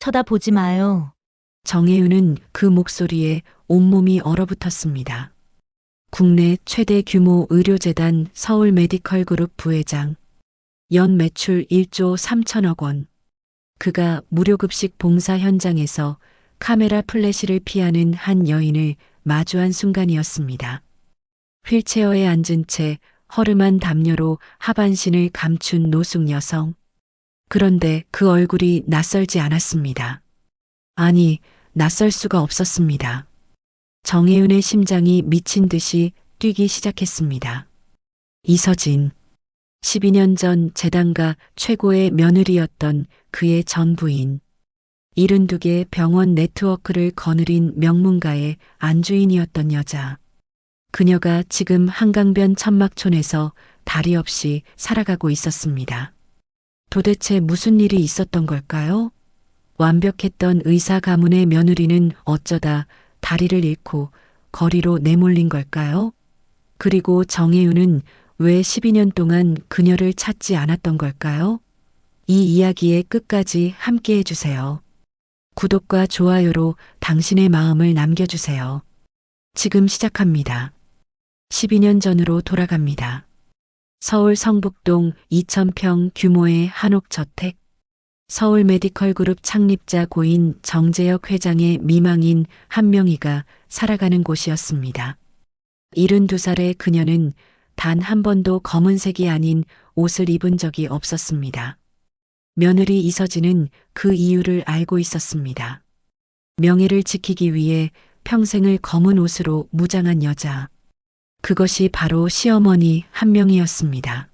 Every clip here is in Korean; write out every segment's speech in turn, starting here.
쳐다보지 마요. 정혜윤은 그 목소리에 온몸이 얼어붙었습니다. 국내 최대 규모 의료재단 서울 메디컬 그룹 부회장. 연 매출 1조 3천억 원. 그가 무료급식 봉사 현장에서 카메라 플래시를 피하는 한 여인을 마주한 순간이었습니다. 휠체어에 앉은 채 허름한 담요로 하반신을 감춘 노숙 여성. 그런데 그 얼굴이 낯설지 않았습니다. 아니, 낯설 수가 없었습니다. 정혜윤의 심장이 미친 듯이 뛰기 시작했습니다. 이서진. 12년 전 재단가 최고의 며느리였던 그의 전 부인. 72개 병원 네트워크를 거느린 명문가의 안주인이었던 여자. 그녀가 지금 한강변 천막촌에서 다리 없이 살아가고 있었습니다. 도대체 무슨 일이 있었던 걸까요? 완벽했던 의사 가문의 며느리는 어쩌다 다리를 잃고 거리로 내몰린 걸까요? 그리고 정혜윤은 왜 12년 동안 그녀를 찾지 않았던 걸까요? 이 이야기의 끝까지 함께 해주세요. 구독과 좋아요로 당신의 마음을 남겨주세요. 지금 시작합니다. 12년 전으로 돌아갑니다. 서울 성북동 2,000평 규모의 한옥저택. 서울 메디컬 그룹 창립자 고인 정재혁 회장의 미망인 한명희가 살아가는 곳이었습니다. 72살의 그녀는 단 한 번도 검은색이 아닌 옷을 입은 적이 없었습니다. 며느리 이서진은 그 이유를 알고 있었습니다. 명예를 지키기 위해 평생을 검은 옷으로 무장한 여자. 그것이 바로 시어머니 한명희였습니다.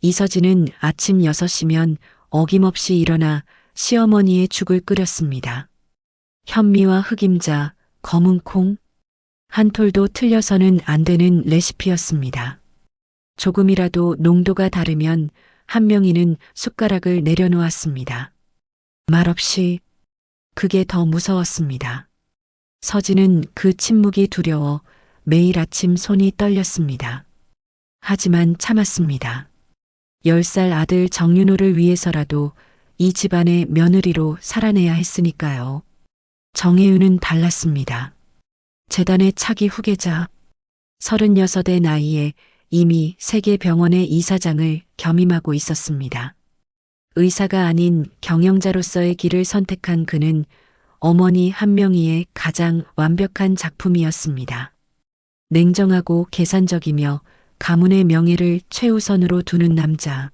이서진은 아침 6시면 어김없이 일어나 시어머니의 죽을 끓였습니다. 현미와 흑임자, 검은 콩, 한 톨도 틀려서는 안 되는 레시피였습니다. 조금이라도 농도가 다르면 한명희는 숟가락을 내려놓았습니다. 말없이. 그게 더 무서웠습니다. 서진은 그 침묵이 두려워 매일 아침 손이 떨렸습니다. 하지만 참았습니다. 10살 아들 정윤호를 위해서라도 이 집안의 며느리로 살아내야 했으니까요. 정혜윤은 달랐습니다. 재단의 차기 후계자. 36의 나이에 이미 세계 병원의 이사장을 겸임하고 있었습니다. 의사가 아닌 경영자로서의 길을 선택한 그는 어머니 한명희의 가장 완벽한 작품이었습니다. 냉정하고 계산적이며 가문의 명예를 최우선으로 두는 남자.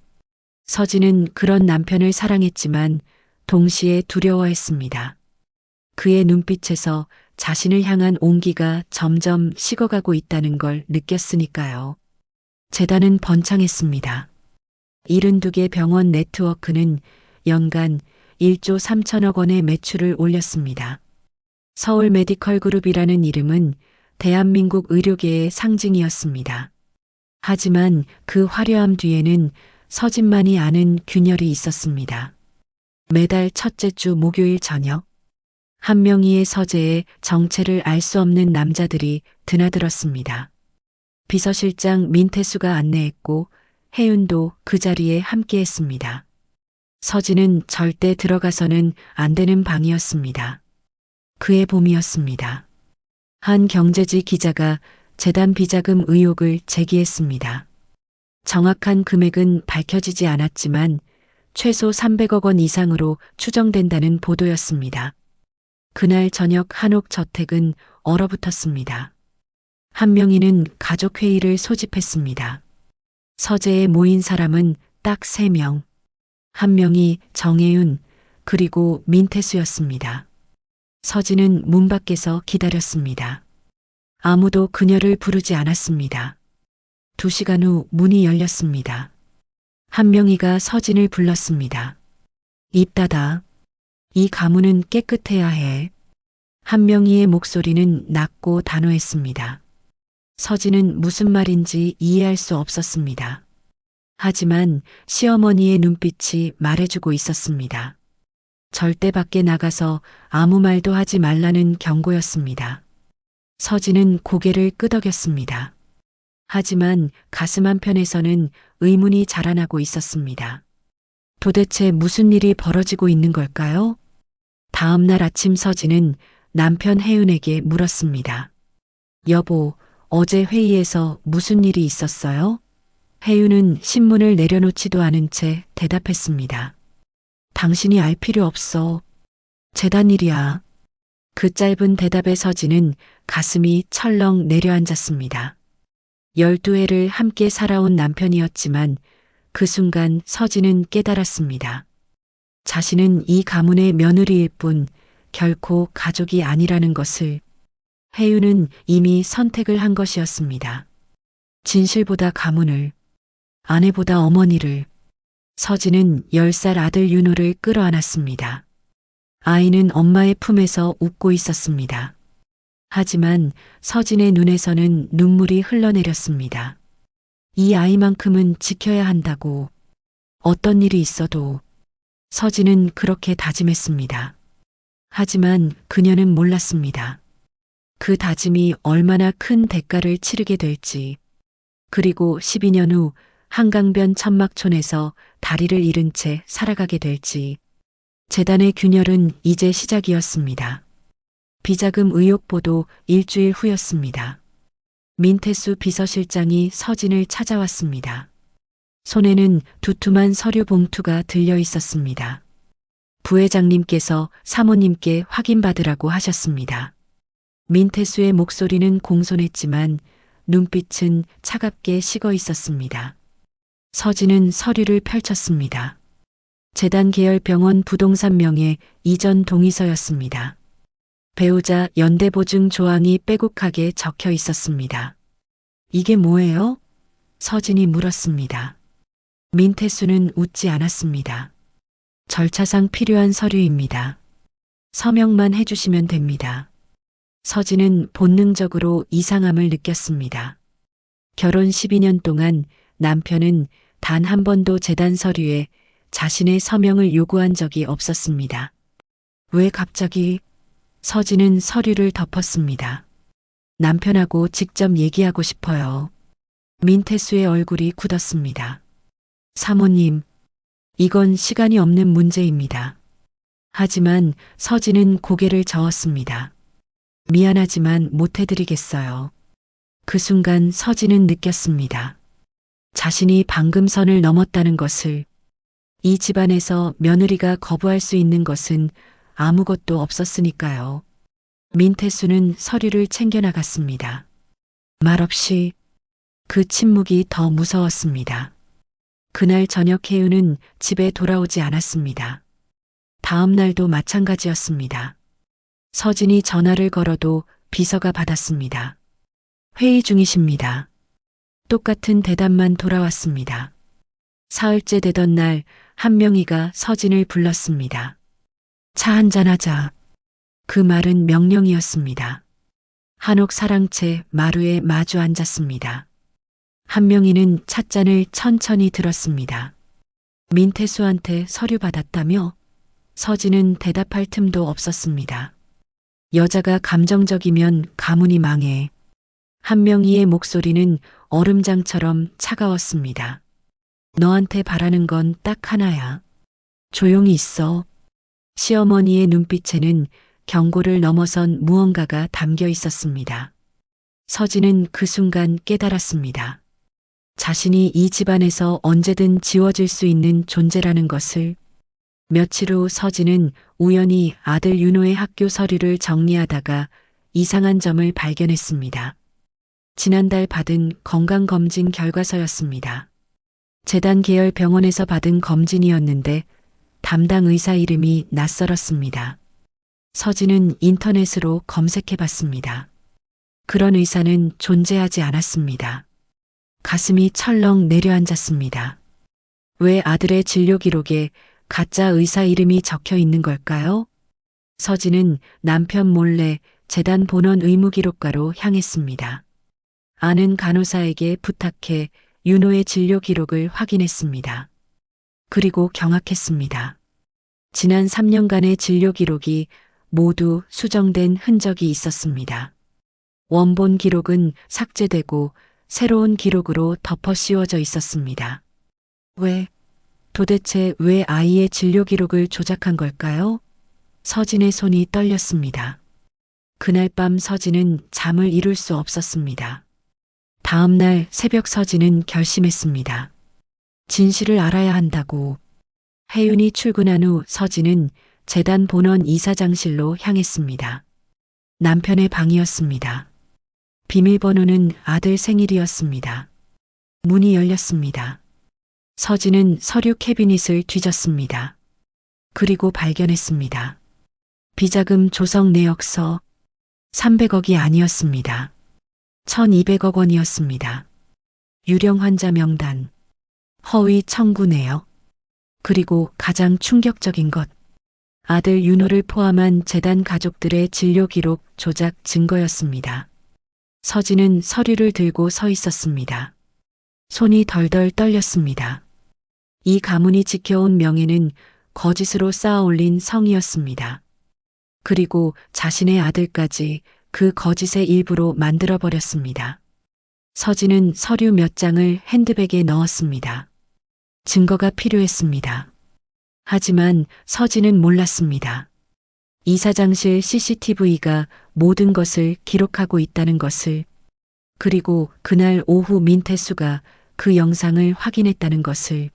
서진은 그런 남편을 사랑했지만 동시에 두려워했습니다. 그의 눈빛에서 자신을 향한 온기가 점점 식어가고 있다는 걸 느꼈으니까요. 재단은 번창했습니다. 72개 병원 네트워크는 연간 1조 3천억 원의 매출을 올렸습니다. 서울 메디컬 그룹이라는 이름은 대한민국 의료계의 상징이었습니다. 하지만 그 화려함 뒤에는 서진만이 아는 균열이 있었습니다. 매달 첫째 주 목요일 저녁, 한명희의 서재에 정체를 알 수 없는 남자들이 드나들었습니다. 비서실장 민태수가 안내했고 혜윤도 그 자리에 함께했습니다. 서진은 절대 들어가서는 안 되는 방이었습니다. 그의 봄이었습니다. 한 경제지 기자가 재단 비자금 의혹을 제기했습니다. 정확한 금액은 밝혀지지 않았지만 최소 300억 원 이상으로 추정된다는 보도였습니다. 그날 저녁 한옥 저택은 얼어붙었습니다. 한명희는 가족회의를 소집했습니다. 서재에 모인 사람은 딱 3명. 한명희, 정혜윤, 그리고 민태수였습니다. 서진은 문 밖에서 기다렸습니다. 아무도 그녀를 부르지 않았습니다. 2시간 후 문이 열렸습니다. 한명희가 서진을 불렀습니다. 입 닫아. 이 가문은 깨끗해야 해. 한명희의 목소리는 낮고 단호했습니다. 서진은 무슨 말인지 이해할 수 없었습니다. 하지만 시어머니의 눈빛이 말해주고 있었습니다. 절대 밖에 나가서 아무 말도 하지 말라는 경고였습니다. 서진은 고개를 끄덕였습니다. 하지만 가슴 한편에서는 의문이 자라나고 있었습니다. 도대체 무슨 일이 벌어지고 있는 걸까요? 다음 날 아침 서진은 남편 혜윤에게 물었습니다. 여보, 어제 회의에서 무슨 일이 있었어요? 혜윤은 신문을 내려놓지도 않은 채 대답했습니다. 당신이 알 필요 없어. 재단 일이야. 그 짧은 대답에 서진은 가슴이 철렁 내려앉았습니다. 12해를 함께 살아온 남편이었지만 그 순간 서진은 깨달았습니다. 자신은 이 가문의 며느리일 뿐 결코 가족이 아니라는 것을. 혜윤은 이미 선택을 한 것이었습니다. 진실보다 가문을, 아내보다 어머니를. 서진은 10살 아들 윤호를 끌어안았습니다. 아이는 엄마의 품에서 웃고 있었습니다. 하지만 서진의 눈에서는 눈물이 흘러내렸습니다. 이 아이만큼은 지켜야 한다고. 어떤 일이 있어도. 서진은 그렇게 다짐했습니다. 하지만 그녀는 몰랐습니다. 그 다짐이 얼마나 큰 대가를 치르게 될지. 그리고 12년 후 한강변 천막촌에서 다리를 잃은 채 살아가게 될지. 재단의 균열은 이제 시작이었습니다. 비자금 의혹 보도 일주일 후였습니다. 민태수 비서실장이 서진을 찾아왔습니다. 손에는 두툼한 서류 봉투가 들려 있었습니다. 부회장님께서 사모님께 확인받으라고 하셨습니다. 민태수의 목소리는 공손했지만 눈빛은 차갑게 식어 있었습니다. 서진은 서류를 펼쳤습니다. 재단 계열 병원 부동산 명의 이전 동의서였습니다. 배우자 연대보증 조항이 빼곡하게 적혀 있었습니다. 이게 뭐예요? 서진이 물었습니다. 민태수는 웃지 않았습니다. 절차상 필요한 서류입니다. 서명만 해주시면 됩니다. 서진은 본능적으로 이상함을 느꼈습니다. 결혼 12년 동안 남편은 단 한 번도 재단 서류에 자신의 서명을 요구한 적이 없었습니다. 왜 갑자기? 서진은 서류를 덮었습니다. 남편하고 직접 얘기하고 싶어요. 민태수의 얼굴이 굳었습니다. 사모님, 이건 시간이 없는 문제입니다. 하지만 서진은 고개를 저었습니다. 미안하지만 못해드리겠어요. 그 순간 서진은 느꼈습니다. 자신이 방금 선을 넘었다는 것을. 이 집안에서 며느리가 거부할 수 있는 것은 아무것도 없었으니까요. 민태수는 서류를 챙겨나갔습니다. 말없이. 그 침묵이 더 무서웠습니다. 그날 저녁 혜윤은 집에 돌아오지 않았습니다. 다음 날도 마찬가지였습니다. 서진이 전화를 걸어도 비서가 받았습니다. 회의 중이십니다. 똑같은 대답만 돌아왔습니다. 사흘째 되던 날 한명희가 서진을 불렀습니다. 차 한잔하자. 그 말은 명령이었습니다. 한옥 사랑채 마루에 마주 앉았습니다. 한명희는 찻잔을 천천히 들었습니다. 민태수한테 서류 받았다며? 서진은 대답할 틈도 없었습니다. 여자가 감정적이면 가문이 망해. 한명희의 목소리는 얼음장처럼 차가웠습니다. 너한테 바라는 건 딱 하나야. 조용히 있어. 시어머니의 눈빛에는 경고를 넘어선 무언가가 담겨 있었습니다. 서진은 그 순간 깨달았습니다. 자신이 이 집안에서 언제든 지워질 수 있는 존재라는 것을. 며칠 후 서진은 우연히 아들 윤호의 학교 서류를 정리하다가 이상한 점을 발견했습니다. 지난달 받은 건강검진 결과서였습니다. 재단 계열 병원에서 받은 검진이었는데 담당 의사 이름이 낯설었습니다. 서진은 인터넷으로 검색해봤습니다. 그런 의사는 존재하지 않았습니다. 가슴이 철렁 내려앉았습니다. 왜 아들의 진료 기록에 가짜 의사 이름이 적혀 있는 걸까요? 서진은 남편 몰래 재단 본원 의무기록과로 향했습니다. 아는 간호사에게 부탁해 윤호의 진료 기록을 확인했습니다. 그리고 경악했습니다. 지난 3년간의 진료 기록이 모두 수정된 흔적이 있었습니다. 원본 기록은 삭제되고 새로운 기록으로 덮어 씌워져 있었습니다. 도대체 왜 아이의 진료 기록을 조작한 걸까요? 서진의 손이 떨렸습니다. 그날 밤 서진은 잠을 이룰 수 없었습니다. 다음 날 새벽 서진은 결심했습니다. 진실을 알아야 한다고. 혜윤이 출근한 후 서진은 재단 본원 이사장실로 향했습니다. 남편의 방이었습니다. 비밀번호는 아들 생일이었습니다. 문이 열렸습니다. 서진은 서류 캐비닛을 뒤졌습니다. 그리고 발견했습니다. 비자금 조성 내역서 300억이 아니었습니다. 1200억 원이었습니다. 유령 환자 명단, 허위 청구 내역, 그리고 가장 충격적인 것, 아들 윤호를 포함한 재단 가족들의 진료 기록 조작 증거였습니다. 서진은 서류를 들고 서 있었습니다. 손이 덜덜 떨렸습니다. 이 가문이 지켜온 명예는 거짓으로 쌓아 올린 성이었습니다. 그리고 자신의 아들까지 그 거짓의 일부로 만들어버렸습니다. 서진은 서류 몇 장을 핸드백에 넣었습니다. 증거가 필요했습니다. 하지만 서진은 몰랐습니다. 이사장실 CCTV가 모든 것을 기록하고 있다는 것을, 그리고 그날 오후 민태수가 그 영상을 확인했다는 것을.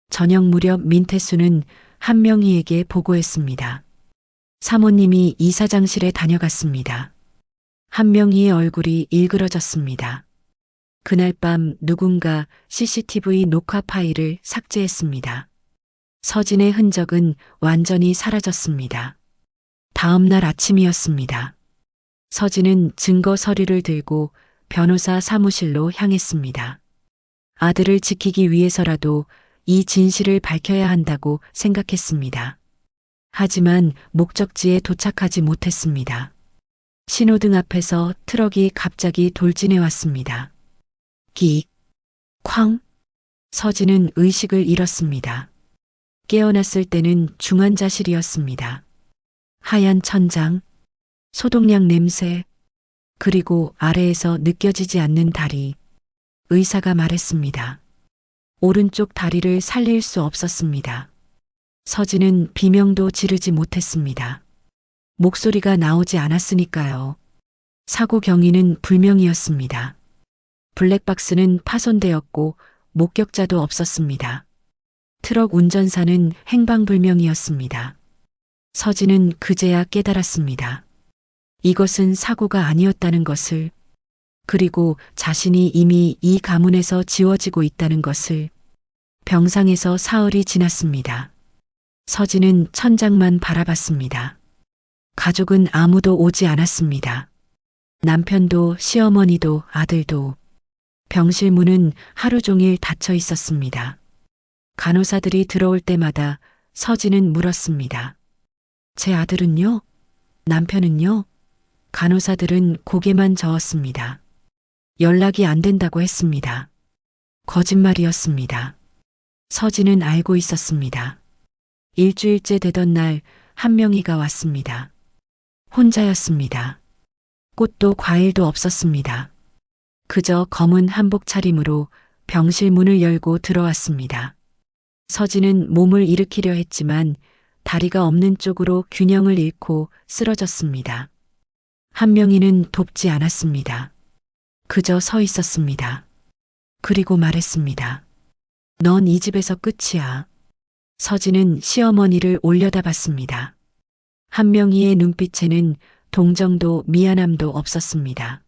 저녁 무렵 민태수는 한명희에게 보고했습니다. 사모님이 이사장실에 다녀갔습니다. 한명희의 얼굴이 일그러졌습니다. 그날 밤 누군가 CCTV 녹화 파일을 삭제했습니다. 서진의 흔적은 완전히 사라졌습니다. 다음 날 아침이었습니다. 서진은 증거 서류를 들고 변호사 사무실로 향했습니다. 아들을 지키기 위해서라도 이 진실을 밝혀야 한다고 생각했습니다. 하지만 목적지에 도착하지 못했습니다. 신호등 앞에서 트럭이 갑자기 돌진해 왔습니다. 끽, 쾅. 서진은 의식을 잃었습니다. 깨어났을 때는 중환자실이었습니다. 하얀 천장, 소독약 냄새, 그리고 아래에서 느껴지지 않는 다리. 의사가 말했습니다. 오른쪽 다리를 살릴 수 없었습니다. 서진은 비명도 지르지 못했습니다. 목소리가 나오지 않았으니까요. 사고 경위는 불명이었습니다. 블랙박스는 파손되었고 목격자도 없었습니다. 트럭 운전사는 행방불명이었습니다. 서진은 그제야 깨달았습니다. 이것은 사고가 아니었다는 것을, 그리고 자신이 이미 이 가문에서 지워지고 있다는 것을. 병상에서 사흘이 지났습니다. 서진은 천장만 바라봤습니다. 가족은 아무도 오지 않았습니다. 남편도 시어머니도 아들도. 병실 문은 하루 종일 닫혀 있었습니다. 간호사들이 들어올 때마다 서진은 물었습니다. 제 아들은요? 남편은요? 간호사들은 고개만 저었습니다. 연락이 안 된다고 했습니다. 거짓말이었습니다. 서진은 알고 있었습니다. 일주일째 되던 날 한명희가 왔습니다. 혼자였습니다. 꽃도 과일도 없었습니다. 그저 검은 한복 차림으로 병실 문을 열고 들어왔습니다. 서진은 몸을 일으키려 했지만 다리가 없는 쪽으로 균형을 잃고 쓰러졌습니다. 한명희는 돕지 않았습니다. 그저 서 있었습니다. 그리고 말했습니다. 넌 이 집에서 끝이야. 서진은 시어머니를 올려다봤습니다. 한명희의 눈빛에는 동정도 미안함도 없었습니다.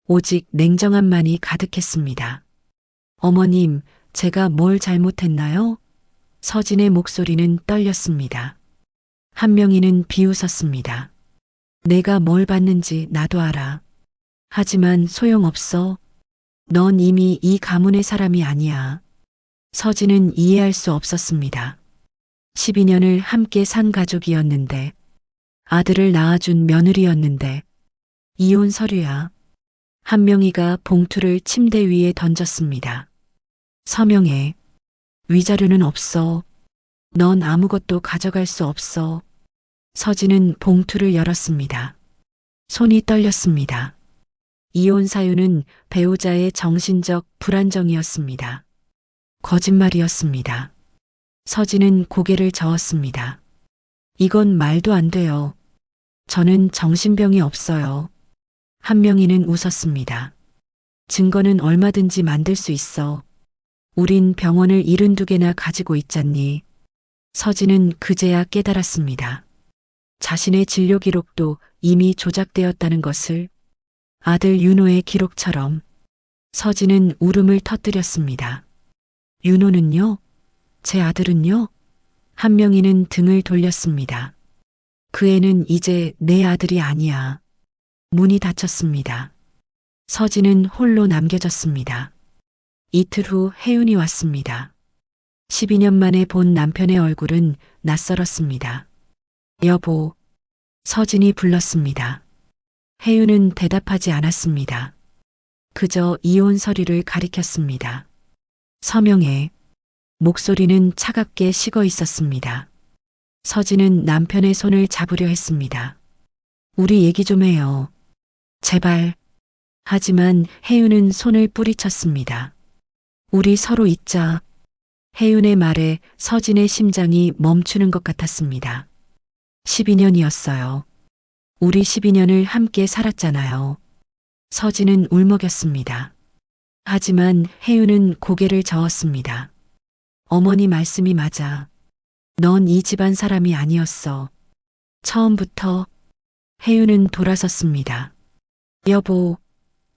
오직 냉정함만이 가득했습니다. 어머님, 제가 뭘 잘못했나요? 서진의 목소리는 떨렸습니다. 한명희는 비웃었습니다. 내가 뭘 봤는지 나도 알아. 하지만 소용없어. 넌 이미 이 가문의 사람이 아니야. 서진은 이해할 수 없었습니다. 12년을 함께 산 가족이었는데, 아들을 낳아준 며느리였는데, 이혼 서류야. 한명희가 봉투를 침대 위에 던졌습니다. 서명해. 위자료는 없어. 넌 아무것도 가져갈 수 없어. 서진은 봉투를 열었습니다. 손이 떨렸습니다. 이혼 사유는 배우자의 정신적 불안정이었습니다. 거짓말이었습니다. 서진은 고개를 저었습니다. 이건 말도 안 돼요. 저는 정신병이 없어요. 한명희는 웃었습니다. 증거는 얼마든지 만들 수 있어. 우린 병원을 72개나 가지고 있잖니. 서진은 그제야 깨달았습니다. 자신의 진료 기록도 이미 조작되었다는 것을. 아들 윤호의 기록처럼. 서진은 울음을 터뜨렸습니다. 윤호는요? 제 아들은요? 한명희는 등을 돌렸습니다. 그 애는 이제 내 아들이 아니야. 문이 닫혔습니다. 서진은 홀로 남겨졌습니다. 이틀 후 혜윤이 왔습니다. 12년 만에 본 남편의 얼굴은 낯설었습니다. 여보, 서진이 불렀습니다. 혜윤은 대답하지 않았습니다. 그저 이혼 서류를 가리켰습니다. 서명해. 목소리는 차갑게 식어 있었습니다. 서진은 남편의 손을 잡으려 했습니다. 우리 얘기 좀 해요. 제발. 하지만 혜윤은 손을 뿌리쳤습니다. 우리 서로 잊자. 혜윤의 말에 서진의 심장이 멈추는 것 같았습니다. 12년이었어요. 우리 12년을 함께 살았잖아요. 서진은 울먹였습니다. 하지만 혜윤은 고개를 저었습니다. 어머니 말씀이 맞아. 넌 이 집안 사람이 아니었어. 처음부터. 혜윤은 돌아섰습니다. 여보,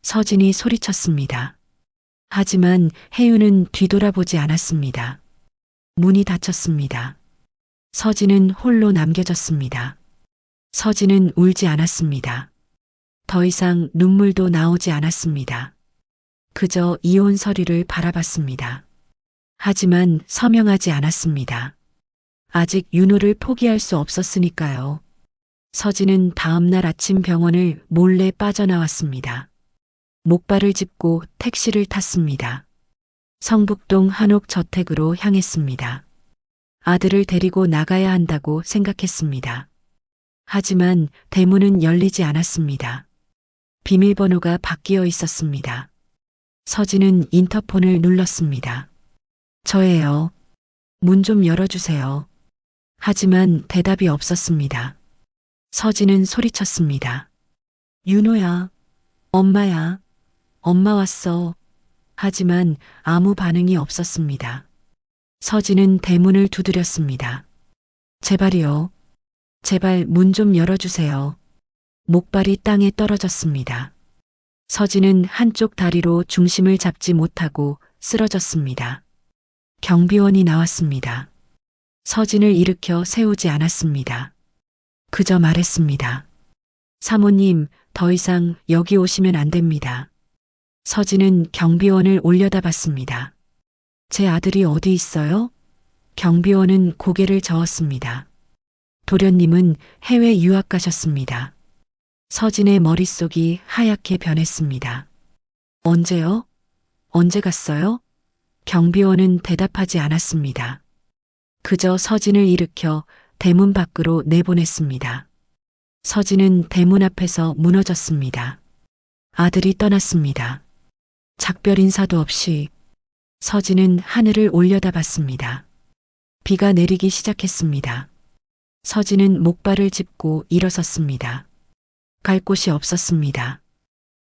서진이 소리쳤습니다. 하지만 혜윤은 뒤돌아보지 않았습니다. 문이 닫혔습니다. 서진은 홀로 남겨졌습니다. 서진은 울지 않았습니다. 더 이상 눈물도 나오지 않았습니다. 그저 이혼 서류를 바라봤습니다. 하지만 서명하지 않았습니다. 아직 윤호를 포기할 수 없었으니까요. 서진은 다음날 아침 병원을 몰래 빠져나왔습니다. 목발을 짚고 택시를 탔습니다. 성북동 한옥 저택으로 향했습니다. 아들을 데리고 나가야 한다고 생각했습니다. 하지만 대문은 열리지 않았습니다. 비밀번호가 바뀌어 있었습니다. 서진은 인터폰을 눌렀습니다. 저예요. 문 좀 열어주세요. 하지만 대답이 없었습니다. 서진은 소리쳤습니다. 윤호야, 엄마야, 엄마 왔어. 하지만 아무 반응이 없었습니다. 서진은 대문을 두드렸습니다. 제발이요. 제발 문 좀 열어주세요. 목발이 땅에 떨어졌습니다. 서진은 한쪽 다리로 중심을 잡지 못하고 쓰러졌습니다. 경비원이 나왔습니다. 서진을 일으켜 세우지 않았습니다. 그저 말했습니다. 사모님, 더 이상 여기 오시면 안 됩니다. 서진은 경비원을 올려다봤습니다. 제 아들이 어디 있어요? 경비원은 고개를 저었습니다. 도련님은 해외 유학 가셨습니다. 서진의 머릿속이 하얗게 변했습니다. 언제요? 언제 갔어요? 경비원은 대답하지 않았습니다. 그저 서진을 일으켜 대문 밖으로 내보냈습니다. 서진은 대문 앞에서 무너졌습니다. 아들이 떠났습니다. 작별 인사도 없이. 서진은 하늘을 올려다봤습니다. 비가 내리기 시작했습니다. 서진은 목발을 짚고 일어섰습니다. 갈 곳이 없었습니다.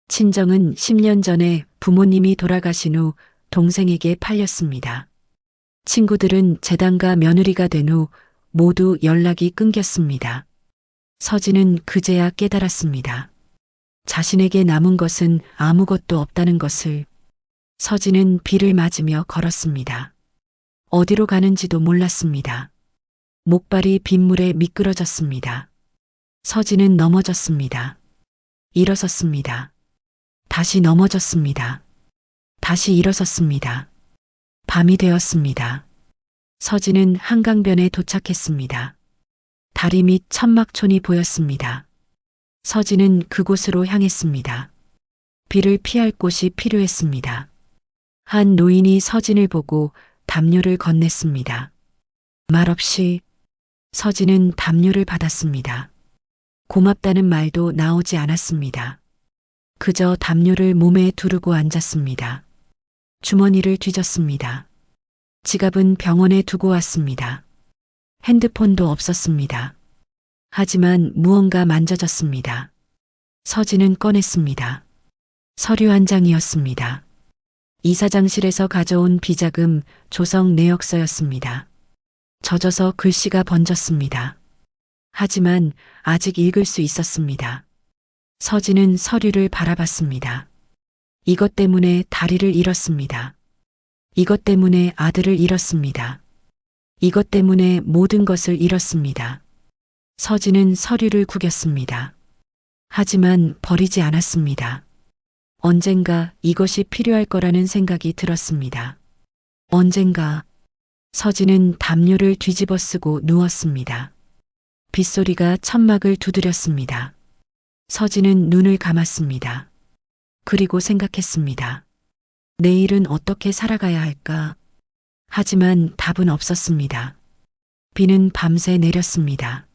친정은 10년 전에 부모님이 돌아가신 후 동생에게 팔렸습니다. 친구들은 재단가 며느리가 된 후 모두 연락이 끊겼습니다. 서진은 그제야 깨달았습니다. 자신에게 남은 것은 아무것도 없다는 것을. 서진은 비를 맞으며 걸었습니다. 어디로 가는지도 몰랐습니다. 목발이 빗물에 미끄러졌습니다. 서진은 넘어졌습니다. 일어섰습니다. 다시 넘어졌습니다. 다시 일어섰습니다. 밤이 되었습니다. 서진은 한강변에 도착했습니다. 다리 밑 천막촌이 보였습니다. 서진은 그곳으로 향했습니다. 비를 피할 곳이 필요했습니다. 한 노인이 서진을 보고 담요를 건넸습니다. 말없이 서진은 담요를 받았습니다. 고맙다는 말도 나오지 않았습니다. 그저 담요를 몸에 두르고 앉았습니다. 주머니를 뒤졌습니다. 지갑은 병원에 두고 왔습니다. 핸드폰도 없었습니다. 하지만 무언가 만져졌습니다. 서진은 꺼냈습니다. 서류 한 장이었습니다. 이사장실에서 가져온 비자금 조성 내역서였습니다. 젖어서 글씨가 번졌습니다. 하지만 아직 읽을 수 있었습니다. 서진은 서류를 바라봤습니다. 이것 때문에 다리를 잃었습니다. 이것 때문에 아들을 잃었습니다. 이것 때문에 모든 것을 잃었습니다. 서진은 서류를 구겼습니다. 하지만 버리지 않았습니다. 언젠가 이것이 필요할 거라는 생각이 들었습니다. 언젠가 서진은 담요를 뒤집어 쓰고 누웠습니다. 빗소리가 천막을 두드렸습니다. 서진은 눈을 감았습니다. 그리고 생각했습니다. 내일은 어떻게 살아가야 할까? 하지만 답은 없었습니다. 비는 밤새 내렸습니다.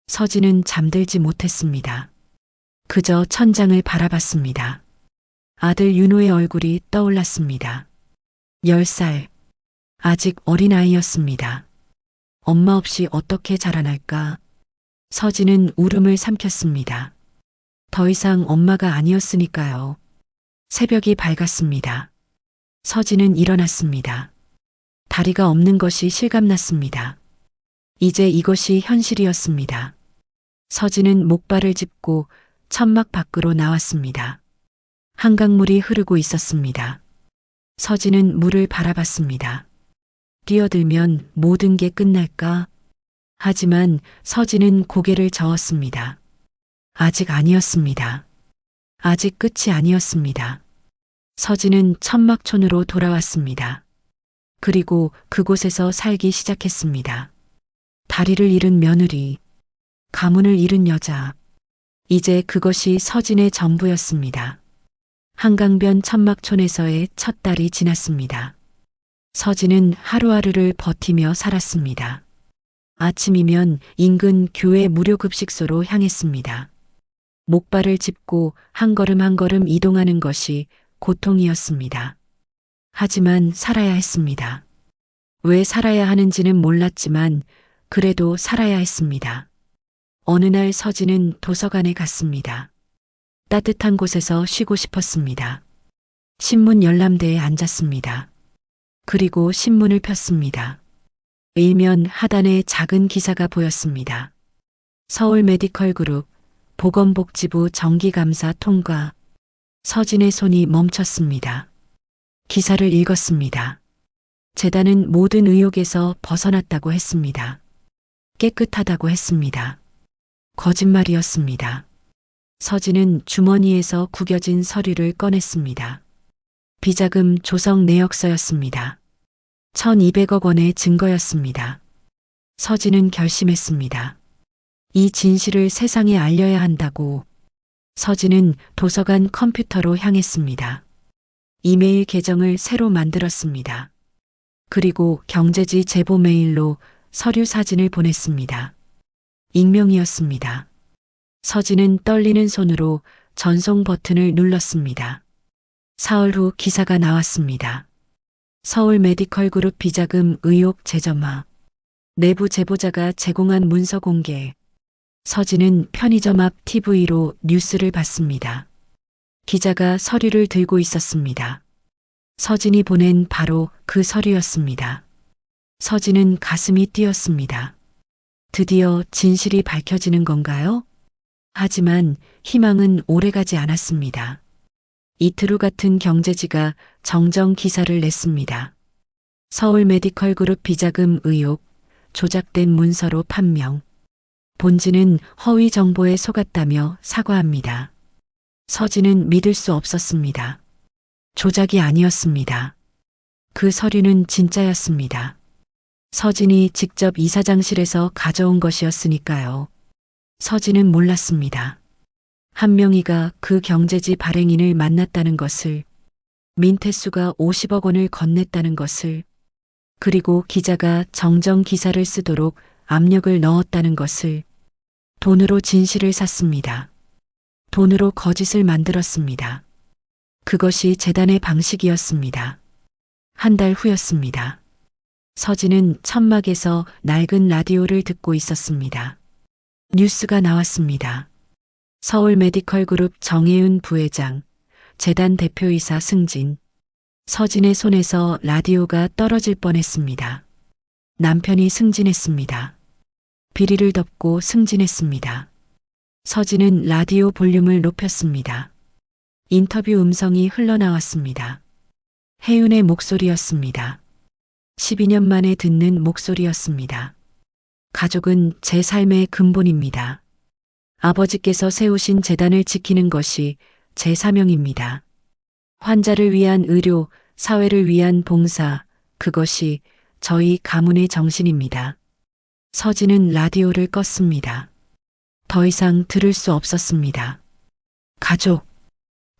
서진은 잠들지 못했습니다. 그저 천장을 바라봤습니다. 아들 윤호의 얼굴이 떠올랐습니다. 10살. 아직 어린아이였습니다. 엄마 없이 어떻게 자라날까? 서진은 울음을 삼켰습니다. 더 이상 엄마가 아니었으니까요. 새벽이 밝았습니다. 서진은 일어났습니다. 다리가 없는 것이 실감났습니다. 이제 이것이 현실이었습니다. 서진은 목발을 짚고 천막 밖으로 나왔습니다. 한강물이 흐르고 있었습니다. 서진은 물을 바라봤습니다. 뛰어들면 모든 게 끝날까? 하지만 서진은 고개를 저었습니다. 아직 아니었습니다. 아직 끝이 아니었습니다. 서진은 천막촌으로 돌아왔습니다. 그리고 그곳에서 살기 시작했습니다. 다리를 잃은 며느리, 가문을 잃은 여자. 이제 그것이 서진의 전부였습니다. 한강변 천막촌에서의 첫 달이 지났습니다. 서진은 하루하루를 버티며 살았습니다. 아침이면 인근 교회 무료급식소로 향했습니다. 목발을 짚고 한 걸음 한 걸음 이동하는 것이 고통이었습니다. 하지만 살아야 했습니다. 왜 살아야 하는지는 몰랐지만 그래도 살아야 했습니다. 어느 날 서진은 도서관에 갔습니다. 따뜻한 곳에서 쉬고 싶었습니다. 신문 열람대에 앉았습니다. 그리고 신문을 폈습니다. 일면 하단에 작은 기사가 보였습니다. 서울 메디컬 그룹 보건복지부 정기감사 통과. 서진의 손이 멈췄습니다. 기사를 읽었습니다. 재단은 모든 의혹에서 벗어났다고 했습니다. 깨끗하다고 했습니다. 거짓말이었습니다. 서진은 주머니에서 구겨진 서류를 꺼냈습니다. 비자금 조성 내역서였습니다. 1200억 원의 증거였습니다. 서진은 결심했습니다. 이 진실을 세상에 알려야 한다고. 서진은 도서관 컴퓨터로 향했습니다. 이메일 계정을 새로 만들었습니다. 그리고 경제지 제보 메일로 서류 사진을 보냈습니다. 익명이었습니다. 서진은 떨리는 손으로 전송 버튼을 눌렀습니다. 사흘 후 기사가 나왔습니다. 서울 메디컬 그룹 비자금 의혹 재점화. 내부 제보자가 제공한 문서 공개. 서진은 편의점 앞 TV로 뉴스를 봤습니다. 기자가 서류를 들고 있었습니다. 서진이 보낸 바로 그 서류였습니다. 서진은 가슴이 뛰었습니다. 드디어 진실이 밝혀지는 건가요? 하지만 희망은 오래가지 않았습니다. 이틀 후 같은 경제지가 정정 기사를 냈습니다. 서울 메디컬 그룹 비자금 의혹, 조작된 문서로 판명. 본지는 허위 정보에 속았다며 사과합니다. 서진은 믿을 수 없었습니다. 조작이 아니었습니다. 그 서류는 진짜였습니다. 서진이 직접 이사장실에서 가져온 것이었으니까요. 서진은 몰랐습니다. 한명희가 그 경제지 발행인을 만났다는 것을, 민태수가 50억 원을 건넸다는 것을, 그리고 기자가 정정 기사를 쓰도록 압력을 넣었다는 것을. 돈으로 진실을 샀습니다. 돈으로 거짓을 만들었습니다. 그것이 재단의 방식이었습니다. 한 달 후였습니다. 서진은 천막에서 낡은 라디오를 듣고 있었습니다. 뉴스가 나왔습니다. 서울 메디컬 그룹 정혜윤 부회장, 재단 대표이사 승진. 서진의 손에서 라디오가 떨어질 뻔했습니다. 남편이 승진했습니다. 비리를 덮고 승진했습니다. 서진은 라디오 볼륨을 높였습니다. 인터뷰 음성이 흘러나왔습니다. 혜윤의 목소리였습니다. 12년 만에 듣는 목소리였습니다. 가족은 제 삶의 근본입니다. 아버지께서 세우신 재단을 지키는 것이 제 사명입니다. 환자를 위한 의료, 사회를 위한 봉사, 그것이 저희 가문의 정신입니다. 서진은 라디오를 껐습니다. 더 이상 들을 수 없었습니다. 가족.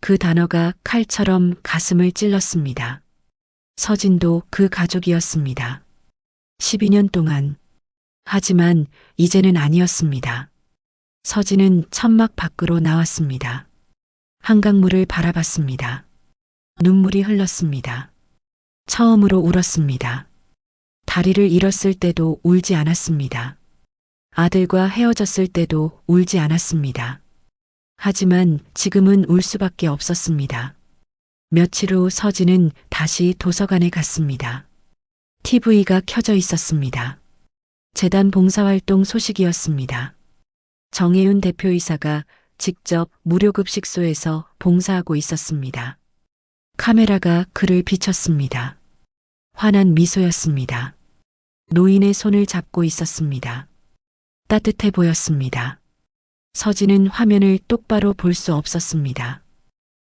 그 단어가 칼처럼 가슴을 찔렀습니다. 서진도 그 가족이었습니다. 12년 동안. 하지만 이제는 아니었습니다. 서진은 천막 밖으로 나왔습니다. 한강물을 바라봤습니다. 눈물이 흘렀습니다. 처음으로 울었습니다. 다리를 잃었을 때도 울지 않았습니다. 아들과 헤어졌을 때도 울지 않았습니다. 하지만 지금은 울 수밖에 없었습니다. 며칠 후 서진은 다시 도서관에 갔습니다. TV가 켜져 있었습니다. 재단 봉사활동 소식이었습니다. 정혜윤 대표이사가 직접 무료급식소에서 봉사하고 있었습니다. 카메라가 그를 비췄습니다. 환한 미소였습니다. 노인의 손을 잡고 있었습니다. 따뜻해 보였습니다. 서진은 화면을 똑바로 볼 수 없었습니다.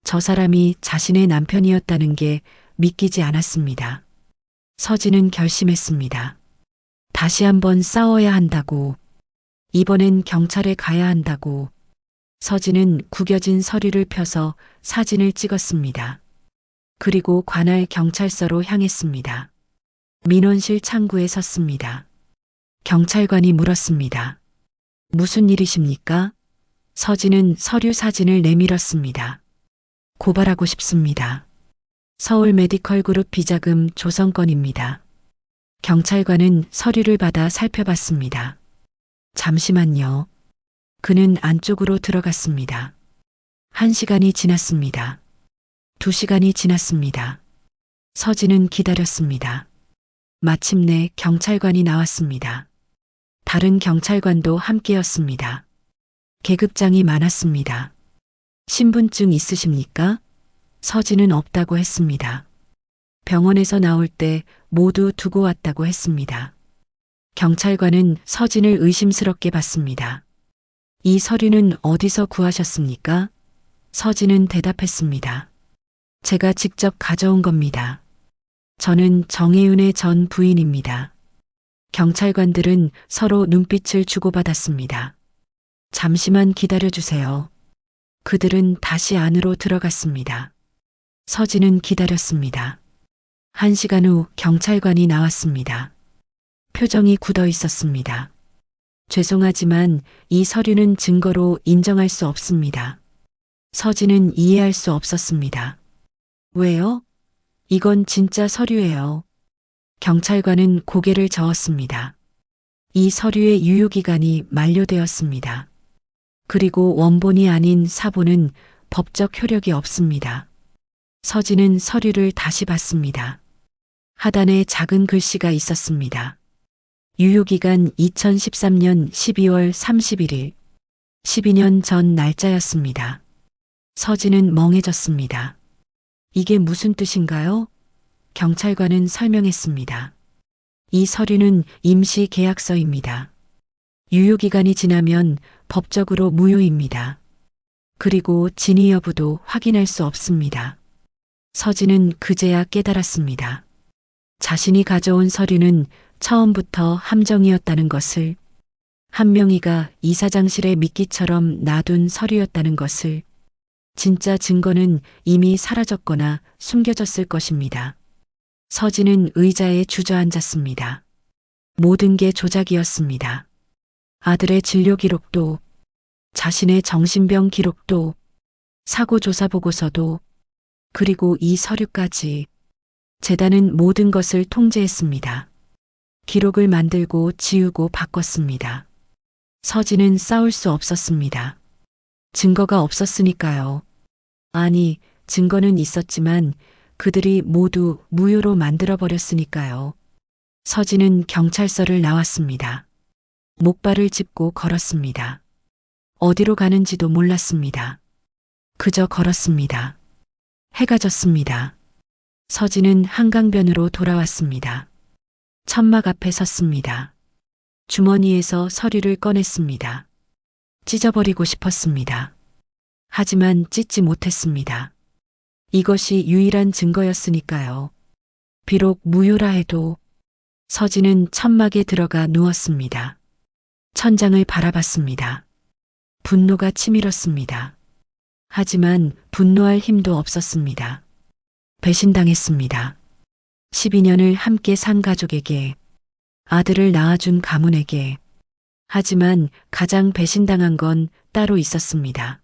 저 사람이 자신의 남편이었다는 게 믿기지 않았습니다. 서진은 결심했습니다. 다시 한번 싸워야 한다고. 이번엔 경찰에 가야 한다고. 서진은 구겨진 서류를 펴서 사진을 찍었습니다. 그리고 관할 경찰서로 향했습니다. 민원실 창구에 섰습니다. 경찰관이 물었습니다. 무슨 일이십니까? 서진은 서류 사진을 내밀었습니다. 고발하고 싶습니다. 서울 메디컬 그룹 비자금 조성 건입니다. 경찰관은 서류를 받아 살펴봤습니다. 잠시만요. 그는 안쪽으로 들어갔습니다. 1시간이 지났습니다. 2시간이 지났습니다. 서진은 기다렸습니다. 마침내 경찰관이 나왔습니다. 다른 경찰관도 함께였습니다. 계급장이 많았습니다. 신분증 있으십니까? 서진은 없다고 했습니다. 병원에서 나올 때 모두 두고 왔다고 했습니다. 경찰관은 서진을 의심스럽게 봤습니다. 이 서류는 어디서 구하셨습니까? 서진은 대답했습니다. 제가 직접 가져온 겁니다. 저는 정혜윤의 전 부인입니다. 경찰관들은 서로 눈빛을 주고받았습니다. 잠시만 기다려주세요. 그들은 다시 안으로 들어갔습니다. 서진은 기다렸습니다. 1시간 후 경찰관이 나왔습니다. 표정이 굳어 있었습니다. 죄송하지만 이 서류는 증거로 인정할 수 없습니다. 서진은 이해할 수 없었습니다. 왜요? 이건 진짜 서류예요. 경찰관은 고개를 저었습니다. 이 서류의 유효기간이 만료되었습니다. 그리고 원본이 아닌 사본은 법적 효력이 없습니다. 서진은 서류를 다시 봤습니다. 하단에 작은 글씨가 있었습니다. 유효기간 2013년 12월 31일. 12년 전 날짜였습니다. 서진은 멍해졌습니다. 이게 무슨 뜻인가요? 경찰관은 설명했습니다. 이 서류는 임시 계약서입니다. 유효기간이 지나면 법적으로 무효입니다. 그리고 진위 여부도 확인할 수 없습니다. 서진은 그제야 깨달았습니다. 자신이 가져온 서류는 처음부터 함정이었다는 것을, 한명희가 이사장실에 미끼처럼 놔둔 서류였다는 것을, 진짜 증거는 이미 사라졌거나 숨겨졌을 것입니다. 서진은 의자에 주저앉았습니다. 모든 게 조작이었습니다. 아들의 진료 기록도, 자신의 정신병 기록도, 사고조사 보고서도, 그리고 이 서류까지. 재단은 모든 것을 통제했습니다. 기록을 만들고 지우고 바꿨습니다. 서진은 싸울 수 없었습니다. 증거가 없었으니까요. 아니, 증거는 있었지만 그들이 모두 무효로 만들어버렸으니까요. 서진은 경찰서를 나왔습니다. 목발을 짚고 걸었습니다. 어디로 가는지도 몰랐습니다. 그저 걸었습니다. 해가 졌습니다. 서진은 한강변으로 돌아왔습니다. 천막 앞에 섰습니다. 주머니에서 서류를 꺼냈습니다. 찢어버리고 싶었습니다. 하지만 찢지 못했습니다. 이것이 유일한 증거였으니까요. 비록 무효라 해도. 서진은 천막에 들어가 누웠습니다. 천장을 바라봤습니다. 분노가 치밀었습니다. 하지만 분노할 힘도 없었습니다. 배신당했습니다. 12년을 함께 산 가족에게, 아들을 낳아준 가문에게. 하지만 가장 배신당한 건 따로 있었습니다.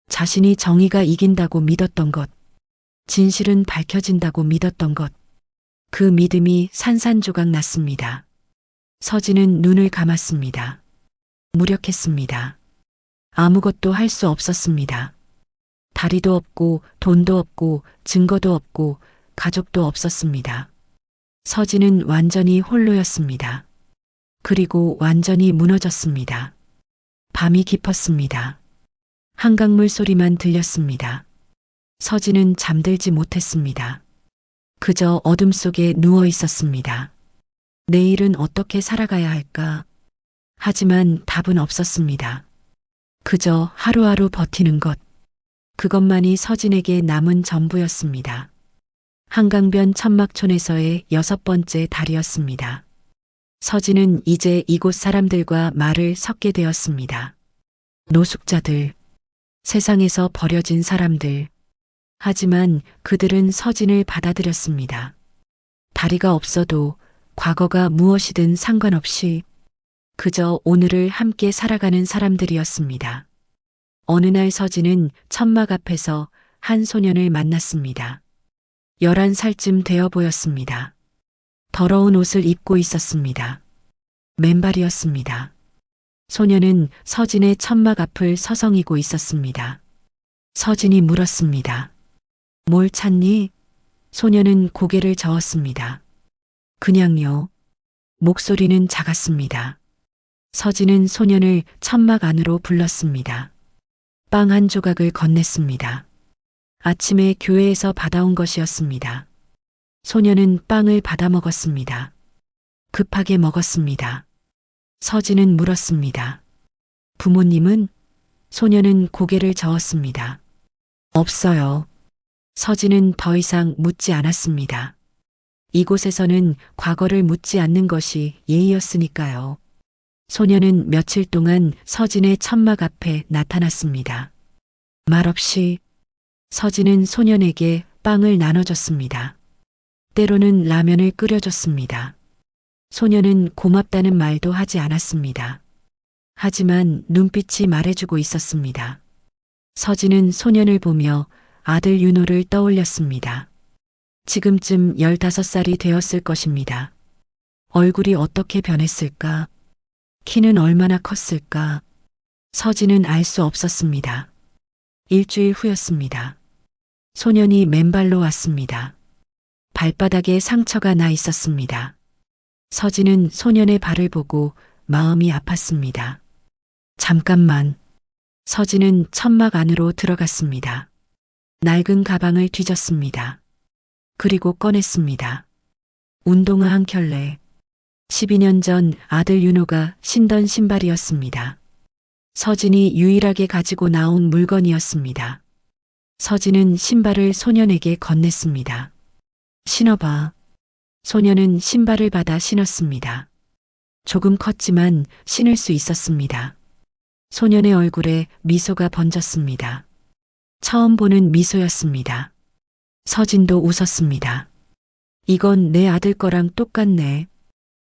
자신이 정의가 이긴다고 믿었던 것, 진실은 밝혀진다고 믿었던 것. 그 믿음이 산산조각 났습니다. 서진은 눈을 감았습니다. 무력했습니다. 아무것도 할 수 없었습니다. 다리도 없고 돈도 없고 증거도 없고 가족도 없었습니다. 서진은 완전히 홀로였습니다. 그리고 완전히 무너졌습니다. 밤이 깊었습니다. 한강물 소리만 들렸습니다. 서진은 잠들지 못했습니다. 그저 어둠 속에 누워 있었습니다. 내일은 어떻게 살아가야 할까? 하지만 답은 없었습니다. 그저 하루하루 버티는 것. 그것만이 서진에게 남은 전부였습니다. 한강변 천막촌에서의 6번째 달이었습니다. 서진은 이제 이곳 사람들과 말을 섞게 되었습니다. 노숙자들, 세상에서 버려진 사람들. 하지만 그들은 서진을 받아들였습니다. 다리가 없어도 과거가 무엇이든 상관없이 그저 오늘을 함께 살아가는 사람들이었습니다. 어느 날 서진은 천막 앞에서 한 소년을 만났습니다. 11살쯤 되어 보였습니다. 더러운 옷을 입고 있었습니다. 맨발이었습니다. 소년은 서진의 천막 앞을 서성이고 있었습니다. 서진이 물었습니다. 뭘 찾니? 소년은 고개를 저었습니다. 그냥요. 목소리는 작았습니다. 서진은 소년을 천막 안으로 불렀습니다. 빵 한 조각을 건넸습니다. 아침에 교회에서 받아온 것이었습니다. 소년은 빵을 받아 먹었습니다. 급하게 먹었습니다. 서진은 물었습니다. 부모님은? 소년은 고개를 저었습니다. 없어요. 서진은 더 이상 묻지 않았습니다. 이곳에서는 과거를 묻지 않는 것이 예의였으니까요. 소년은 며칠 동안 서진의 천막 앞에 나타났습니다. 말없이 서진은 소년에게 빵을 나눠줬습니다. 때로는 라면을 끓여줬습니다. 소년은 고맙다는 말도 하지 않았습니다. 하지만 눈빛이 말해주고 있었습니다. 서진은 소년을 보며 아들 윤호를 떠올렸습니다. 지금쯤 15살이 되었을 것입니다. 얼굴이 어떻게 변했을까? 키는 얼마나 컸을까? 서진은 알 수 없었습니다. 일주일 후였습니다. 소년이 맨발로 왔습니다. 발바닥에 상처가 나 있었습니다. 서진은 소년의 발을 보고 마음이 아팠습니다. 잠깐만. 서진은 천막 안으로 들어갔습니다. 낡은 가방을 뒤졌습니다. 그리고 꺼냈습니다. 운동화 한 켤레. 12년 전 아들 윤호가 신던 신발이었습니다. 서진이 유일하게 가지고 나온 물건이었습니다. 서진은 신발을 소년에게 건넸습니다. 신어봐. 소년은 신발을 받아 신었습니다. 조금 컸지만 신을 수 있었습니다. 소년의 얼굴에 미소가 번졌습니다. 처음 보는 미소였습니다. 서진도 웃었습니다. 이건 내 아들 거랑 똑같네.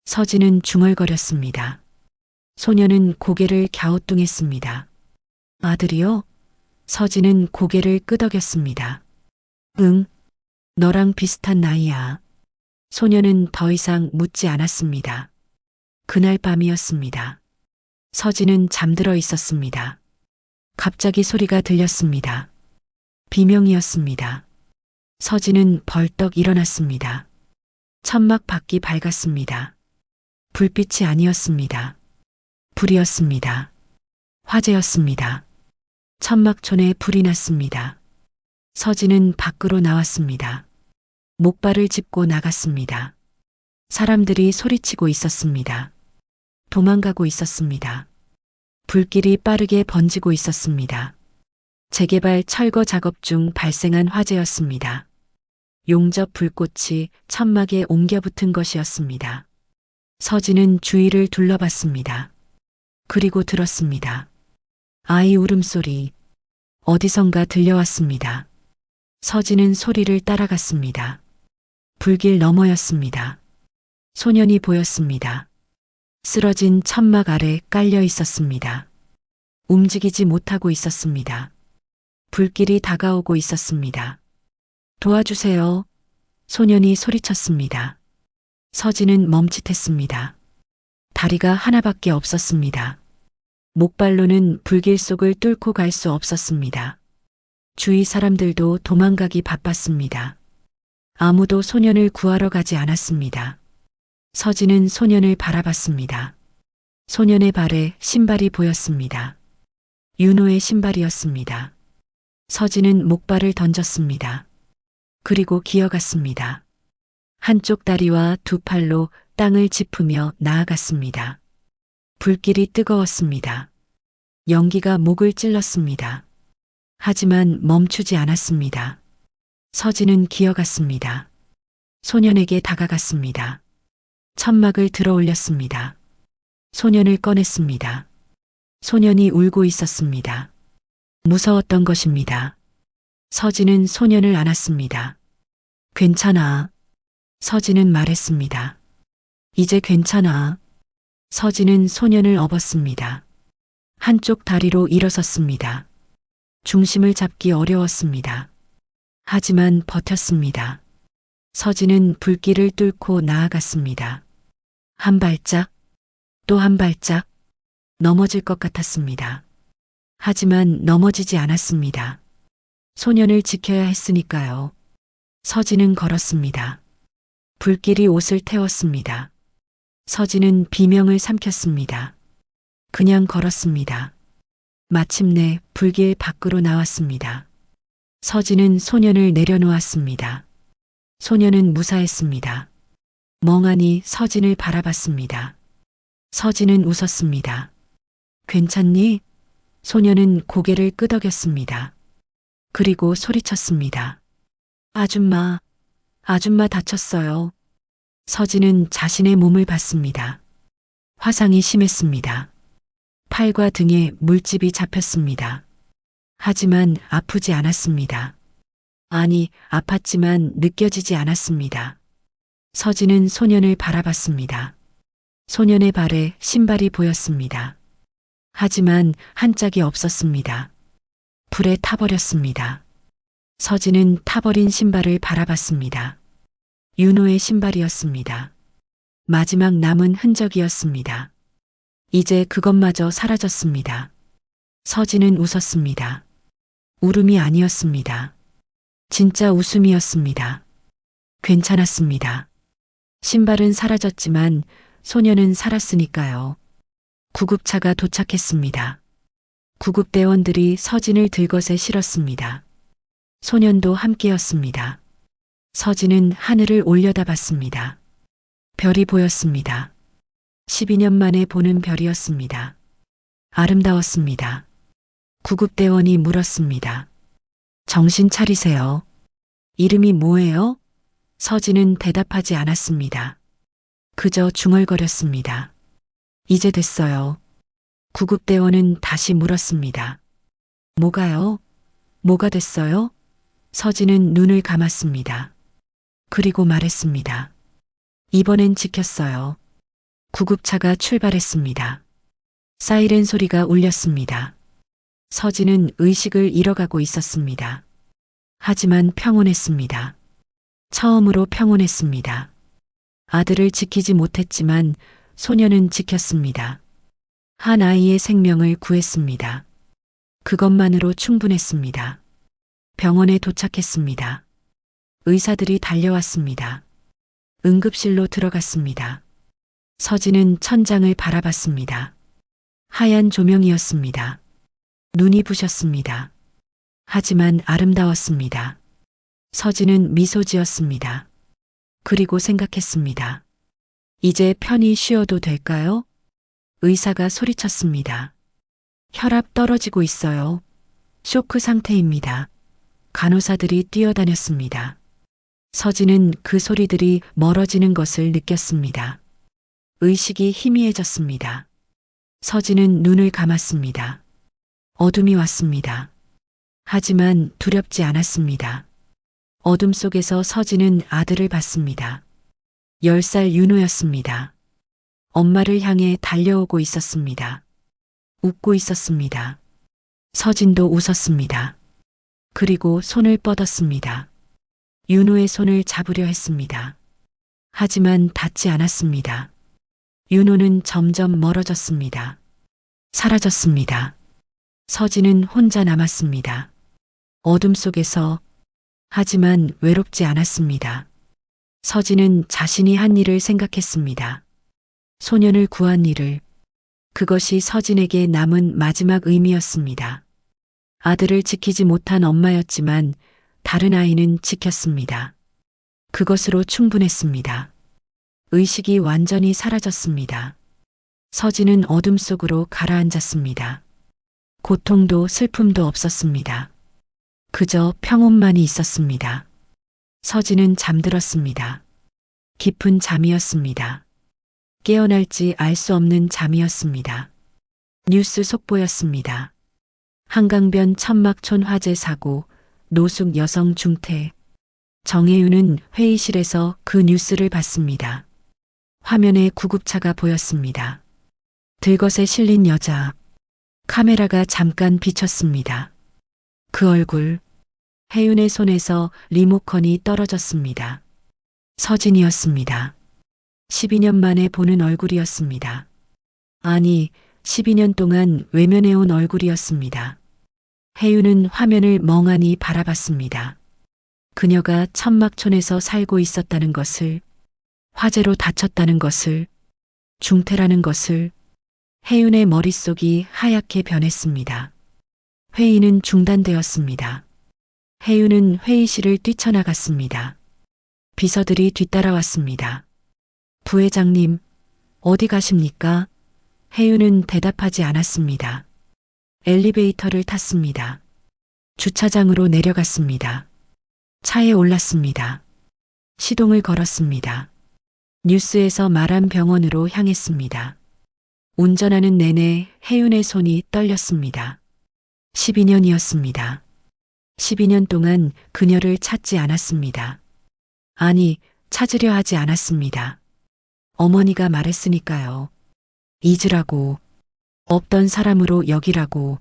서진은 중얼거렸습니다. 소년은 고개를 갸우뚱했습니다. 아들이요? 서진은 고개를 끄덕였습니다. 응, 너랑 비슷한 나이야. 소년은 더 이상 묻지 않았습니다. 그날 밤이었습니다. 서진은 잠들어 있었습니다. 갑자기 소리가 들렸습니다. 비명이었습니다. 서진은 벌떡 일어났습니다. 천막 밖이 밝았습니다. 불빛이 아니었습니다. 불이었습니다. 화재였습니다. 천막촌에 불이 났습니다. 서진은 밖으로 나왔습니다. 목발을 짚고 나갔습니다. 사람들이 소리치고 있었습니다. 도망가고 있었습니다. 불길이 빠르게 번지고 있었습니다. 재개발 철거 작업 중 발생한 화재였습니다. 용접 불꽃이 천막에 옮겨 붙은 것이었습니다. 서진은 주위를 둘러봤습니다. 그리고 들었습니다. 아이 울음소리. 어디선가 들려왔습니다. 서진은 소리를 따라갔습니다. 불길 너머였습니다. 소년이 보였습니다. 쓰러진 천막 아래 깔려 있었습니다. 움직이지 못하고 있었습니다. 불길이 다가오고 있었습니다. 도와주세요. 소년이 소리쳤습니다. 서진은 멈칫했습니다. 다리가 하나밖에 없었습니다. 목발로는 불길 속을 뚫고 갈 수 없었습니다. 주위 사람들도 도망가기 바빴습니다. 아무도 소년을 구하러 가지 않았습니다. 서진은 소년을 바라봤습니다. 소년의 발에 신발이 보였습니다. 윤호의 신발이었습니다. 서진은 목발을 던졌습니다. 그리고 기어갔습니다. 한쪽 다리와 두 팔로 땅을 짚으며 나아갔습니다. 불길이 뜨거웠습니다. 연기가 목을 찔렀습니다. 하지만 멈추지 않았습니다. 서진은 기어갔습니다. 소년에게 다가갔습니다. 천막을 들어 올렸습니다. 소년을 꺼냈습니다. 소년이 울고 있었습니다. 무서웠던 것입니다. 서진은 소년을 안았습니다. 괜찮아. 서진은 말했습니다. 이제 괜찮아. 서진은 소년을 업었습니다. 한쪽 다리로 일어섰습니다. 중심을 잡기 어려웠습니다. 하지만 버텼습니다. 서진은 불길을 뚫고 나아갔습니다. 한 발짝, 또 한 발짝, 넘어질 것 같았습니다. 하지만 넘어지지 않았습니다. 소년을 지켜야 했으니까요. 서진은 걸었습니다. 불길이 옷을 태웠습니다. 서진은 비명을 삼켰습니다. 그냥 걸었습니다. 마침내 불길 밖으로 나왔습니다. 서진은 소년을 내려놓았습니다. 소년은 무사했습니다. 멍하니 서진을 바라봤습니다. 서진은 웃었습니다. 괜찮니? 소년은 고개를 끄덕였습니다. 그리고 소리쳤습니다. 아줌마, 아줌마 다쳤어요. 서진은 자신의 몸을 봤습니다. 화상이 심했습니다. 팔과 등에 물집이 잡혔습니다. 하지만 아프지 않았습니다. 아니, 아팠지만 느껴지지 않았습니다. 서진은 소년을 바라봤습니다. 소년의 발에 신발이 보였습니다. 하지만 한 짝이 없었습니다. 불에 타버렸습니다. 서진은 타버린 신발을 바라봤습니다. 윤호의 신발이었습니다. 마지막 남은 흔적이었습니다. 이제 그것마저 사라졌습니다. 서진은 웃었습니다. 울음이 아니었습니다. 진짜 웃음이었습니다. 괜찮았습니다. 신발은 사라졌지만 소년은 살았으니까요. 구급차가 도착했습니다. 구급대원들이 서진을 들것에 실었습니다. 소년도 함께였습니다. 서진은 하늘을 올려다봤습니다. 별이 보였습니다. 12년 만에 보는 별이었습니다. 아름다웠습니다. 구급대원이 물었습니다. 정신 차리세요. 이름이 뭐예요? 서진은 대답하지 않았습니다. 그저 중얼거렸습니다. 이제 됐어요. 구급대원은 다시 물었습니다. 뭐가요? 뭐가 됐어요? 서진은 눈을 감았습니다. 그리고 말했습니다. 이번엔 지켰어요. 구급차가 출발했습니다. 사이렌 소리가 울렸습니다. 서진은 의식을 잃어가고 있었습니다. 하지만 평온했습니다. 처음으로 평온했습니다. 아들을 지키지 못했지만 소년은 지켰습니다. 한 아이의 생명을 구했습니다. 그것만으로 충분했습니다. 병원에 도착했습니다. 의사들이 달려왔습니다. 응급실로 들어갔습니다. 서진은 천장을 바라봤습니다. 하얀 조명이었습니다. 눈이 부셨습니다. 하지만 아름다웠습니다. 서진은 미소 지었습니다. 그리고 생각했습니다. 이제 편히 쉬어도 될까요? 의사가 소리쳤습니다. 혈압 떨어지고 있어요. 쇼크 상태입니다. 간호사들이 뛰어다녔습니다. 서진은 그 소리들이 멀어지는 것을 느꼈습니다. 의식이 희미해졌습니다. 서진은 눈을 감았습니다. 어둠이 왔습니다. 하지만 두렵지 않았습니다. 어둠 속에서 서진은 아들을 봤습니다. 10살 윤호였습니다. 엄마를 향해 달려오고 있었습니다. 웃고 있었습니다. 서진도 웃었습니다. 그리고 손을 뻗었습니다. 윤호의 손을 잡으려 했습니다. 하지만 닿지 않았습니다. 윤호는 점점 멀어졌습니다. 사라졌습니다. 서진은 혼자 남았습니다. 어둠 속에서 하지만 외롭지 않았습니다. 서진은 자신이 한 일을 생각했습니다. 소년을 구한 일을. 그것이 서진에게 남은 마지막 의미였습니다. 아들을 지키지 못한 엄마였지만 다른 아이는 지켰습니다. 그것으로 충분했습니다. 의식이 완전히 사라졌습니다. 서진은 어둠 속으로 가라앉았습니다. 고통도 슬픔도 없었습니다. 그저 평온만이 있었습니다. 서진은 잠들었습니다. 깊은 잠이었습니다. 깨어날지 알 수 없는 잠이었습니다. 뉴스 속보였습니다. 한강변 천막촌 화재 사고, 노숙 여성 중태. 정혜윤은 회의실에서 그 뉴스를 봤습니다. 화면에 구급차가 보였습니다. 들것에 실린 여자. 카메라가 잠깐 비쳤습니다. 그 얼굴. 혜윤의 손에서 리모컨이 떨어졌습니다. 서진이었습니다. 12년 만에 보는 얼굴이었습니다. 아니, 12년 동안 외면해온 얼굴이었습니다. 혜윤은 화면을 멍하니 바라봤습니다. 그녀가 천막촌에서 살고 있었다는 것을, 화재로 다쳤다는 것을, 중태라는 것을. 혜윤의 머릿속이 하얗게 변했습니다. 회의는 중단되었습니다. 혜윤은 회의실을 뛰쳐나갔습니다. 비서들이 뒤따라왔습니다. 부회장님, 어디 가십니까? 혜윤은 대답하지 않았습니다. 엘리베이터를 탔습니다. 주차장으로 내려갔습니다. 차에 올랐습니다. 시동을 걸었습니다. 뉴스에서 말한 병원으로 향했습니다. 운전하는 내내 혜윤의 손이 떨렸습니다. 12년이었습니다. 12년 동안 그녀를 찾지 않았습니다. 아니, 찾으려 하지 않았습니다. 어머니가 말했으니까요. 잊으라고, 없던 사람으로 여기라고.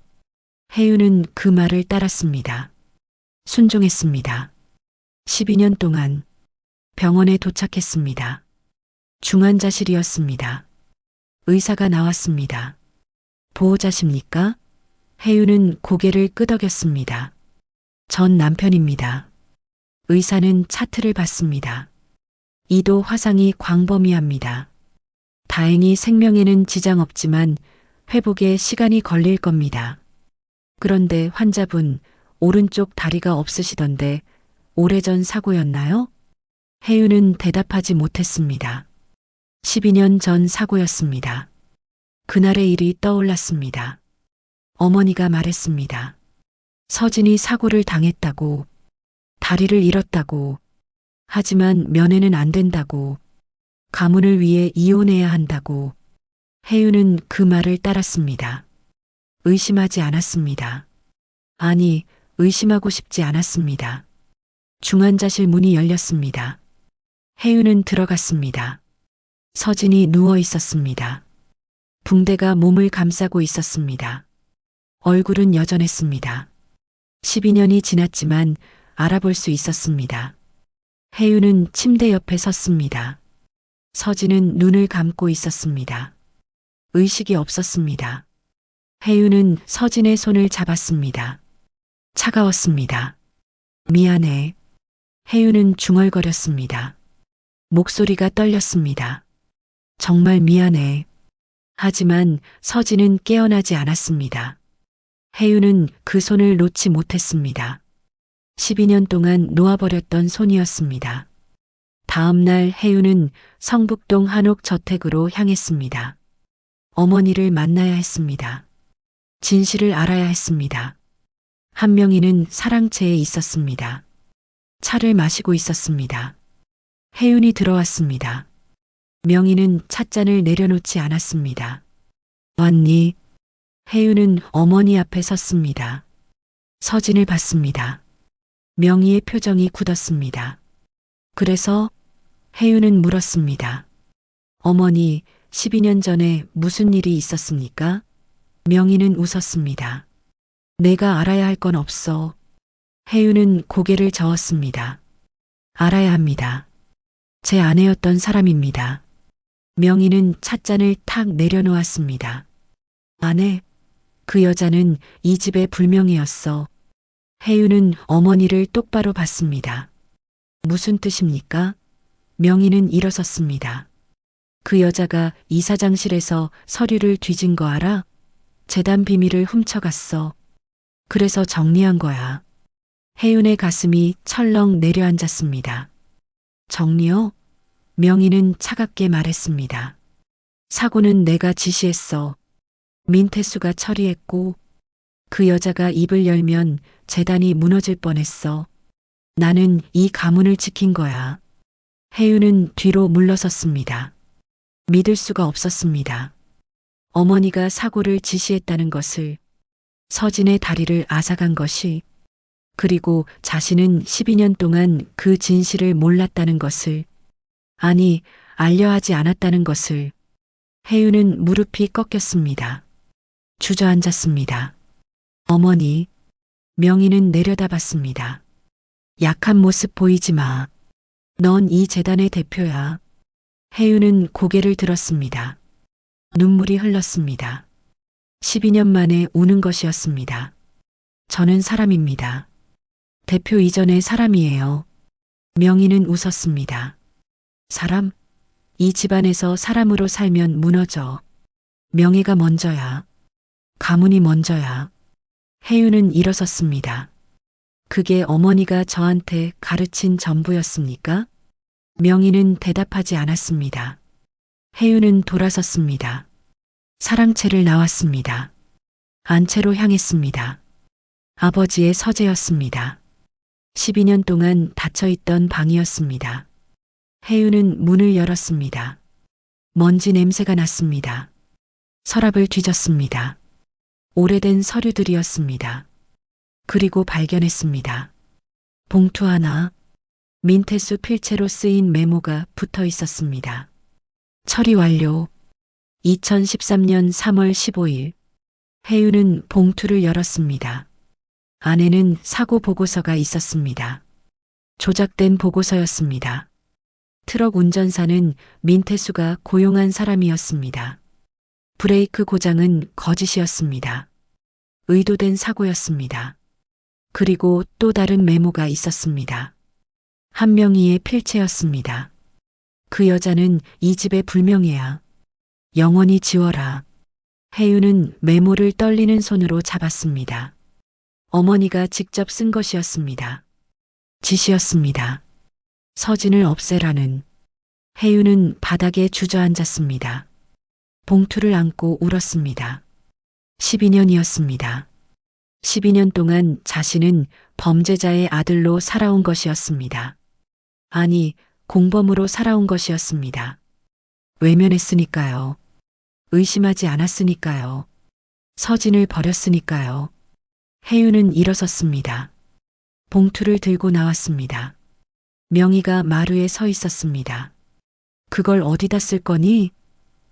혜윤은 그 말을 따랐습니다. 순종했습니다. 12년 동안 병원에 도착했습니다. 중환자실이었습니다. 의사가 나왔습니다. 보호자십니까? 혜윤은 고개를 끄덕였습니다. 전 남편입니다. 의사는 차트를 봤습니다. 이도 화상이 광범위합니다. 다행히 생명에는 지장 없지만 회복에 시간이 걸릴 겁니다. 그런데 환자분 오른쪽 다리가 없으시던데 오래전 사고였나요? 혜윤은 대답하지 못했습니다. 12년 전 사고였습니다. 그날의 일이 떠올랐습니다. 어머니가 말했습니다. 서진이 사고를 당했다고, 다리를 잃었다고, 하지만 면회는 안 된다고, 가문을 위해 이혼해야 한다고. 혜윤은 그 말을 따랐습니다. 의심하지 않았습니다. 아니, 의심하고 싶지 않았습니다. 중환자실 문이 열렸습니다. 혜윤은 들어갔습니다. 서진이 누워 있었습니다. 붕대가 몸을 감싸고 있었습니다. 얼굴은 여전했습니다. 12년이 지났지만 알아볼 수 있었습니다. 혜윤은 침대 옆에 섰습니다. 서진은 눈을 감고 있었습니다. 의식이 없었습니다. 혜윤은 서진의 손을 잡았습니다. 차가웠습니다. 미안해. 혜윤은 중얼거렸습니다. 목소리가 떨렸습니다. 정말 미안해. 하지만 서진은 깨어나지 않았습니다. 혜윤은 그 손을 놓지 못했습니다. 12년 동안 놓아버렸던 손이었습니다. 다음 날 혜윤은 성북동 한옥 저택으로 향했습니다. 어머니를 만나야 했습니다. 진실을 알아야 했습니다. 한명희는 사랑채에 있었습니다. 차를 마시고 있었습니다. 혜윤이 들어왔습니다. 명희는 찻잔을 내려놓지 않았습니다. 왔니? 혜윤은 어머니 앞에 섰습니다. 서진을 봤습니다. 명희의 표정이 굳었습니다. 그래서 혜윤은 물었습니다. 어머니, 12년 전에 무슨 일이 있었습니까? 명희는 웃었습니다. 내가 알아야 할 건 없어. 혜윤은 고개를 저었습니다. 알아야 합니다. 제 아내였던 사람입니다. 명희는 찻잔을 탁 내려놓았습니다. 아내, 그 여자는 이 집의 불명이었어. 혜윤은 어머니를 똑바로 봤습니다. 무슨 뜻입니까? 명희는 일어섰습니다. 그 여자가 이사장실에서 서류를 뒤진 거 알아? 재단 비밀을 훔쳐갔어. 그래서 정리한 거야. 혜윤의 가슴이 철렁 내려앉았습니다. 정리요? 명희는 차갑게 말했습니다. 사고는 내가 지시했어. 민태수가 처리했고 그 여자가 입을 열면 재단이 무너질 뻔했어. 나는 이 가문을 지킨 거야. 혜윤은 뒤로 물러섰습니다. 믿을 수가 없었습니다. 어머니가 사고를 지시했다는 것을, 서진의 다리를 앗아간 것이, 그리고 자신은 12년 동안 그 진실을 몰랐다는 것을, 아니, 알려 하지 않았다는 것을. 혜윤은 무릎이 꺾였습니다. 주저앉았습니다. 어머니, 명희는 내려다봤습니다. 약한 모습 보이지 마. 넌 이 재단의 대표야. 혜윤은 고개를 들었습니다. 눈물이 흘렀습니다. 12년 만에 우는 것이었습니다. 저는 사람입니다. 대표 이전의 사람이에요. 명희는 웃었습니다. 사람? 이 집안에서 사람으로 살면 무너져. 명예가 먼저야. 가문이 먼저야. 혜윤은 일어섰습니다. 그게 어머니가 저한테 가르친 전부였습니까? 명희는 대답하지 않았습니다. 혜윤은 돌아섰습니다. 사랑채를 나왔습니다. 안채로 향했습니다. 아버지의 서재였습니다. 12년 동안 닫혀있던 방이었습니다. 혜윤은 문을 열었습니다. 먼지 냄새가 났습니다. 서랍을 뒤졌습니다. 오래된 서류들이었습니다. 그리고 발견했습니다. 봉투 하나, 민태수 필체로 쓰인 메모가 붙어 있었습니다. 처리 완료. 2013년 3월 15일. 혜윤은 봉투를 열었습니다. 안에는 사고 보고서가 있었습니다. 조작된 보고서였습니다. 트럭 운전사는 민태수가 고용한 사람이었습니다. 브레이크 고장은 거짓이었습니다. 의도된 사고였습니다. 그리고 또 다른 메모가 있었습니다. 한명희의 필체였습니다. 그 여자는 이 집의 불명예야. 영원히 지워라. 혜윤은 메모를 떨리는 손으로 잡았습니다. 어머니가 직접 쓴 것이었습니다. 지시였습니다. 서진을 없애라는. 혜윤은 바닥에 주저앉았습니다. 봉투를 안고 울었습니다. 12년이었습니다. 12년 동안 자신은 범죄자의 아들로 살아온 것이었습니다. 아니, 공범으로 살아온 것이었습니다. 외면했으니까요. 의심하지 않았으니까요. 서진을 버렸으니까요. 혜윤은 일어섰습니다. 봉투를 들고 나왔습니다. 명희가 마루에 서 있었습니다. 그걸 어디다 쓸 거니?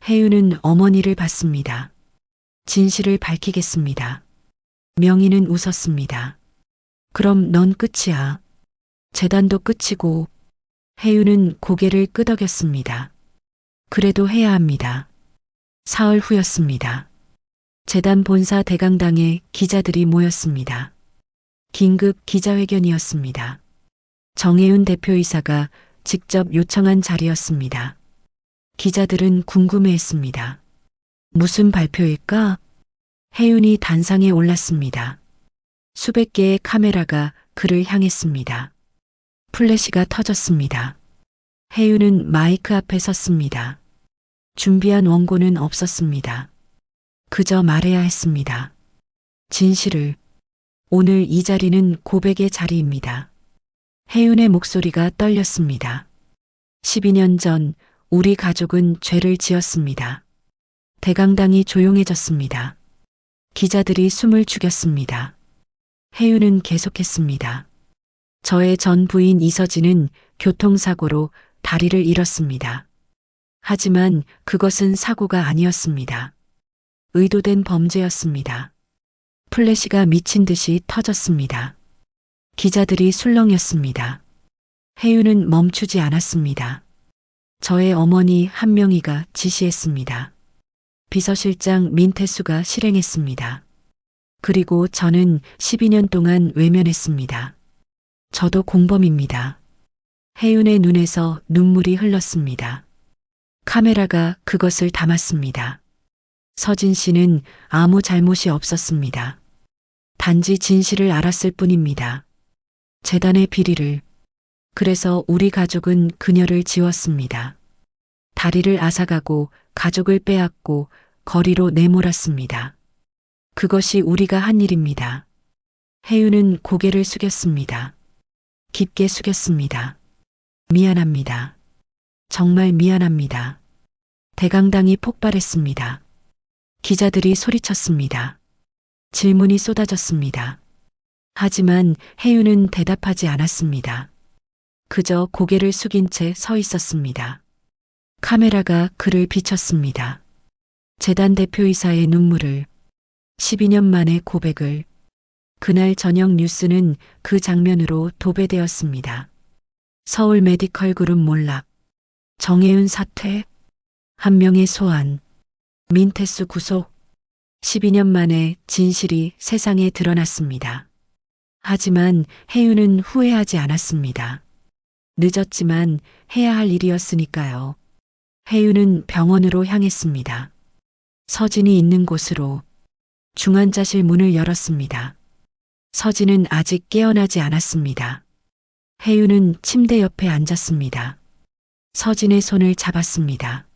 혜윤은 어머니를 봤습니다. 진실을 밝히겠습니다. 명희는 웃었습니다. 그럼 넌 끝이야. 재단도 끝이고. 혜윤은 고개를 끄덕였습니다. 그래도 해야 합니다. 사흘 후였습니다. 재단 본사 대강당에 기자들이 모였습니다. 긴급 기자회견이었습니다. 정혜윤 대표이사가 직접 요청한 자리였습니다. 기자들은 궁금해했습니다. 무슨 발표일까? 혜윤이 단상에 올랐습니다. 수백 개의 카메라가 그를 향했습니다. 플래시가 터졌습니다. 혜윤은 마이크 앞에 섰습니다. 준비한 원고는 없었습니다. 그저 말해야 했습니다. 진실을. 오늘 이 자리는 고백의 자리입니다. 혜윤의 목소리가 떨렸습니다. 12년 전 우리 가족은 죄를 지었습니다. 대강당이 조용해졌습니다. 기자들이 숨을 죽였습니다. 혜윤은 계속했습니다. 저의 전 부인 이서진은 교통사고로 다리를 잃었습니다. 하지만 그것은 사고가 아니었습니다. 의도된 범죄였습니다. 플래시가 미친 듯이 터졌습니다. 기자들이 술렁였습니다. 혜윤은 멈추지 않았습니다. 저의 어머니 한명희가 지시했습니다. 비서실장 민태수가 실행했습니다. 그리고 저는 12년 동안 외면했습니다. 저도 공범입니다. 혜윤의 눈에서 눈물이 흘렀습니다. 카메라가 그것을 담았습니다. 서진 씨는 아무 잘못이 없었습니다. 단지 진실을 알았을 뿐입니다. 재단의 비리를. 그래서 우리 가족은 그녀를 지웠습니다. 다리를 앗아가고 가족을 빼앗고 거리로 내몰았습니다. 그것이 우리가 한 일입니다. 혜윤은 고개를 숙였습니다. 깊게 숙였습니다. 미안합니다. 정말 미안합니다. 대강당이 폭발했습니다. 기자들이 소리쳤습니다. 질문이 쏟아졌습니다. 하지만 혜윤은 대답하지 않았습니다. 그저 고개를 숙인 채 서 있었습니다. 카메라가 그를 비쳤습니다. 재단 대표이사의 눈물을, 12년 만의 고백을. 그날 저녁 뉴스는 그 장면으로 도배되었습니다. 서울 메디컬 그룹 몰락, 정혜윤 사퇴, 한명의 소환, 민태수 구속. 12년 만에 진실이 세상에 드러났습니다. 하지만 혜윤은 후회하지 않았습니다. 늦었지만 해야 할 일이었으니까요. 혜윤은 병원으로 향했습니다. 서진이 있는 곳으로. 중환자실 문을 열었습니다. 서진은 아직 깨어나지 않았습니다. 혜윤은 침대 옆에 앉았습니다. 서진의 손을 잡았습니다.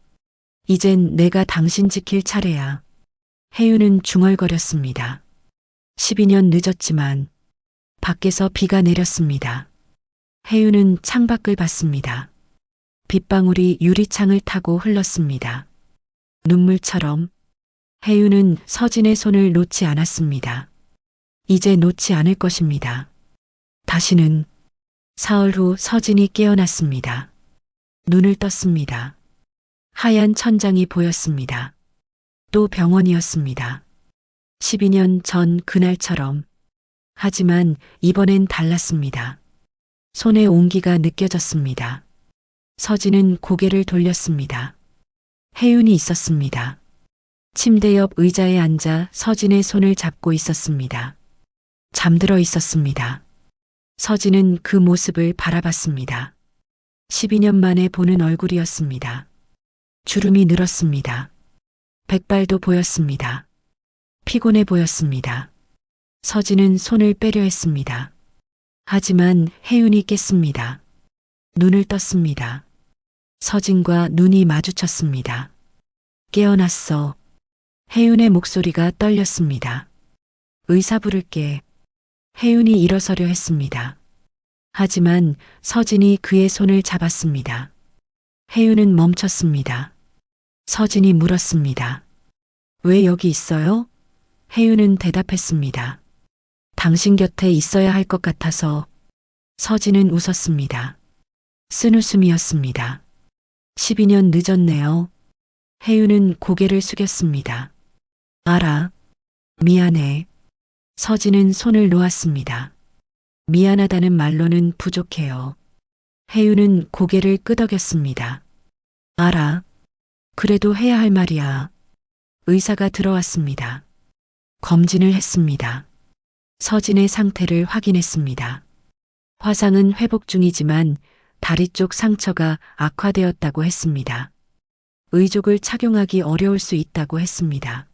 이젠 내가 당신 지킬 차례야. 혜윤은 중얼거렸습니다. 12년 늦었지만. 밖에서 비가 내렸습니다. 혜윤은 창밖을 봤습니다. 빗방울이 유리창을 타고 흘렀습니다. 눈물처럼. 혜윤은 서진의 손을 놓지 않았습니다. 이제 놓지 않을 것입니다. 다시는. 사흘 후 서진이 깨어났습니다. 눈을 떴습니다. 하얀 천장이 보였습니다. 또 병원이었습니다. 12년 전 그날처럼. 하지만 이번엔 달랐습니다. 손의 온기가 느껴졌습니다. 서진은 고개를 돌렸습니다. 혜윤이 있었습니다. 침대 옆 의자에 앉아 서진의 손을 잡고 있었습니다. 잠들어 있었습니다. 서진은 그 모습을 바라봤습니다. 12년 만에 보는 얼굴이었습니다. 주름이 늘었습니다. 백발도 보였습니다. 피곤해 보였습니다. 서진은 손을 빼려 했습니다. 하지만 혜윤이 깼습니다. 눈을 떴습니다. 서진과 눈이 마주쳤습니다. 깨어났어. 혜윤의 목소리가 떨렸습니다. 의사 부를게. 혜윤이 일어서려 했습니다. 하지만 서진이 그의 손을 잡았습니다. 혜윤은 멈췄습니다. 서진이 물었습니다. 왜 여기 있어요? 혜윤은 대답했습니다. 당신 곁에 있어야 할 것 같아서. 서진은 웃었습니다. 쓴웃음이었습니다. 12년 늦었네요. 혜윤은 고개를 숙였습니다. 알아. 미안해. 서진은 손을 놓았습니다. 미안하다는 말로는 부족해요. 혜윤은 고개를 끄덕였습니다. 알아. 그래도 해야 할 말이야. 의사가 들어왔습니다. 검진을 했습니다. 서진의 상태를 확인했습니다. 화상은 회복 중이지만 다리 쪽 상처가 악화되었다고 했습니다. 의족을 착용하기 어려울 수 있다고 했습니다.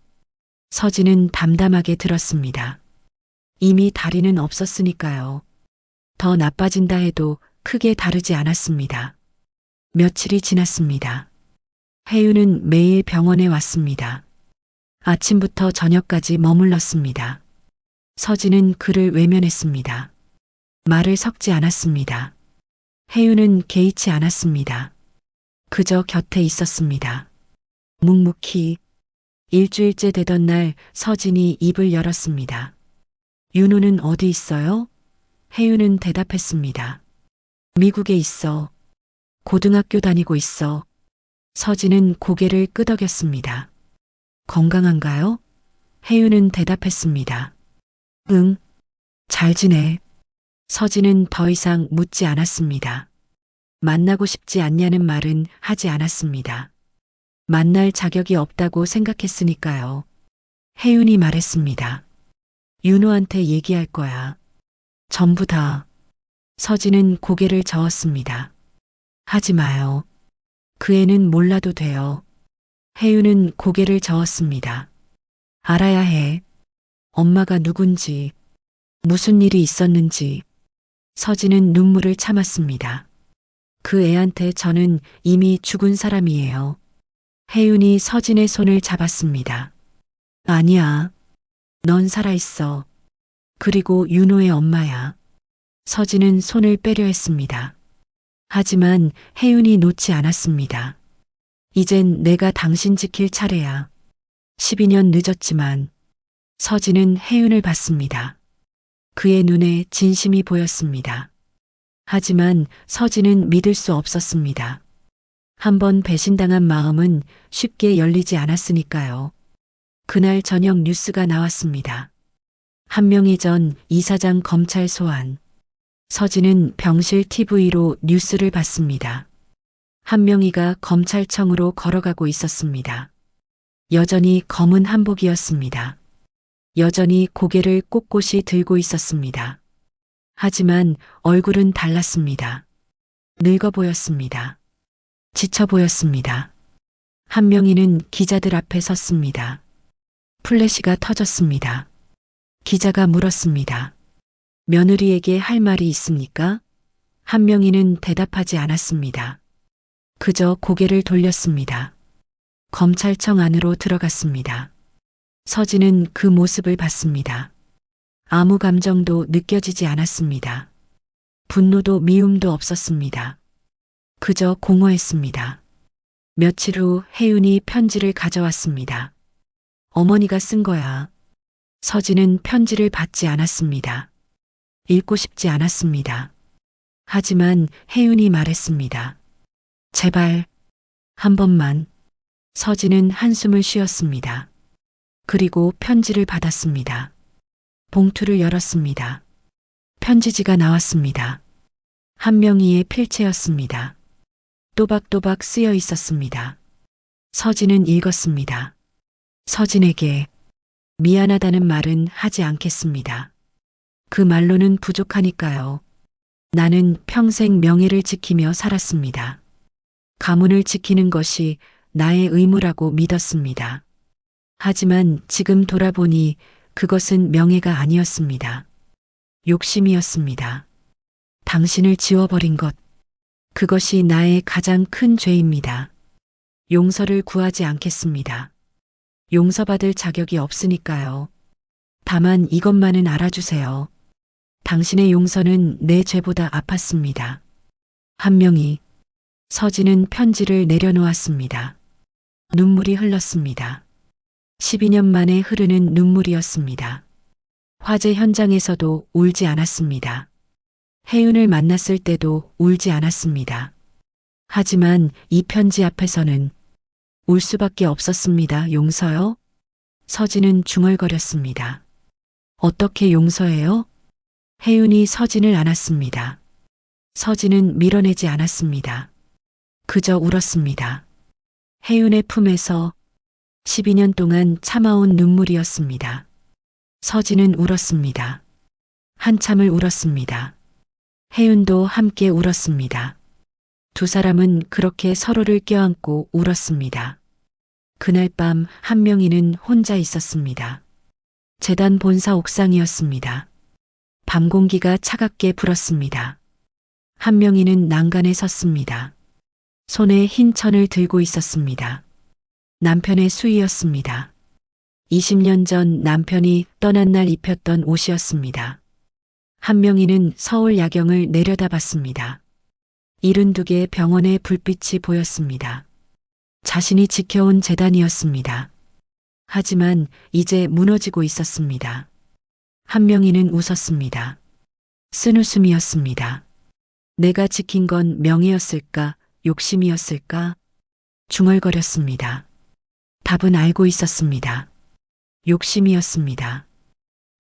서진은 담담하게 들었습니다. 이미 다리는 없었으니까요. 더 나빠진다 해도 크게 다르지 않았습니다. 며칠이 지났습니다. 혜윤은 매일 병원에 왔습니다. 아침부터 저녁까지 머물렀습니다. 서진은 그를 외면했습니다. 말을 섞지 않았습니다. 혜윤은 개의치 않았습니다. 그저 곁에 있었습니다. 묵묵히. 일주일째 되던 날 서진이 입을 열었습니다. 윤호는 어디 있어요? 혜윤은 대답했습니다. 미국에 있어. 고등학교 다니고 있어. 서진은 고개를 끄덕였습니다. 건강한가요? 혜윤은 대답했습니다. 응. 잘 지내. 서진은 더 이상 묻지 않았습니다. 만나고 싶지 않냐는 말은 하지 않았습니다. 만날 자격이 없다고 생각했으니까요. 혜윤이 말했습니다. 윤호한테 얘기할 거야. 전부 다. 서진은 고개를 저었습니다. 하지 마요. 그 애는 몰라도 돼요. 혜윤은 고개를 저었습니다. 알아야 해. 엄마가 누군지, 무슨 일이 있었는지. 서진은 눈물을 참았습니다. 그 애한테 저는 이미 죽은 사람이에요. 혜윤이 서진의 손을 잡았습니다. 아니야. 넌 살아있어. 그리고 윤호의 엄마야. 서진은 손을 빼려 했습니다. 하지만 혜윤이 놓지 않았습니다. 이젠 내가 당신 지킬 차례야. 12년 늦었지만. 서진은 혜윤을 봤습니다. 그의 눈에 진심이 보였습니다. 하지만 서진은 믿을 수 없었습니다. 한번 배신당한 마음은 쉽게 열리지 않았으니까요. 그날 저녁 뉴스가 나왔습니다. 한명희 전 이사장 검찰 소환. 서진은 병실 TV로 뉴스를 봤습니다. 한명희가 검찰청으로 걸어가고 있었습니다. 여전히 검은 한복이었습니다. 여전히 고개를 꼿꼿이 들고 있었습니다. 하지만 얼굴은 달랐습니다. 늙어 보였습니다. 지쳐 보였습니다. 한명희는 기자들 앞에 섰습니다. 플래시가 터졌습니다. 기자가 물었습니다. 며느리에게 할 말이 있습니까? 한명희는 대답하지 않았습니다. 그저 고개를 돌렸습니다. 검찰청 안으로 들어갔습니다. 서진은 그 모습을 봤습니다. 아무 감정도 느껴지지 않았습니다. 분노도 미움도 없었습니다. 그저 공허했습니다. 며칠 후 혜윤이 편지를 가져왔습니다. 어머니가 쓴 거야. 서진은 편지를 받지 않았습니다. 읽고 싶지 않았습니다. 하지만 혜윤이 말했습니다. 제발, 한 번만. 서진은 한숨을 쉬었습니다. 그리고 편지를 받았습니다. 봉투를 열었습니다. 편지지가 나왔습니다. 한명희의 필체였습니다. 또박또박 쓰여 있었습니다. 서진은 읽었습니다. 서진에게 미안하다는 말은 하지 않겠습니다. 그 말로는 부족하니까요. 나는 평생 명예를 지키며 살았습니다. 가문을 지키는 것이 나의 의무라고 믿었습니다. 하지만 지금 돌아보니 그것은 명예가 아니었습니다. 욕심이었습니다. 당신을 지워버린 것, 그것이 나의 가장 큰 죄입니다. 용서를 구하지 않겠습니다. 용서받을 자격이 없으니까요. 다만 이것만은 알아주세요. 당신의 용서는 내 죄보다 아팠습니다. 한명희. 서진은 편지를 내려놓았습니다. 눈물이 흘렀습니다. 12년 만에 흐르는 눈물이었습니다. 화재 현장에서도 울지 않았습니다. 혜윤을 만났을 때도 울지 않았습니다. 하지만 이 편지 앞에서는 울 수밖에 없었습니다. 용서요? 서진은 중얼거렸습니다. 어떻게 용서해요? 혜윤이 서진을 안았습니다. 서진은 밀어내지 않았습니다. 그저 울었습니다. 혜윤의 품에서 12년 동안 참아온 눈물이었습니다. 서진은 울었습니다. 한참을 울었습니다. 혜윤도 함께 울었습니다. 두 사람은 그렇게 서로를 껴안고 울었습니다. 그날 밤 한명희는 혼자 있었습니다. 재단 본사 옥상이었습니다. 밤 공기가 차갑게 불었습니다. 한명희는 난간에 섰습니다. 손에 흰 천을 들고 있었습니다. 남편의 수의였습니다. 20년 전 남편이 떠난 날 입혔던 옷이었습니다. 한명희는 서울 야경을 내려다봤습니다. 72개의 병원의 불빛이 보였습니다. 자신이 지켜온 재단이었습니다. 하지만 이제 무너지고 있었습니다. 한명희는 웃었습니다. 쓴웃음이었습니다. 내가 지킨 건 명예였을까, 욕심이었을까? 중얼거렸습니다. 답은 알고 있었습니다. 욕심이었습니다.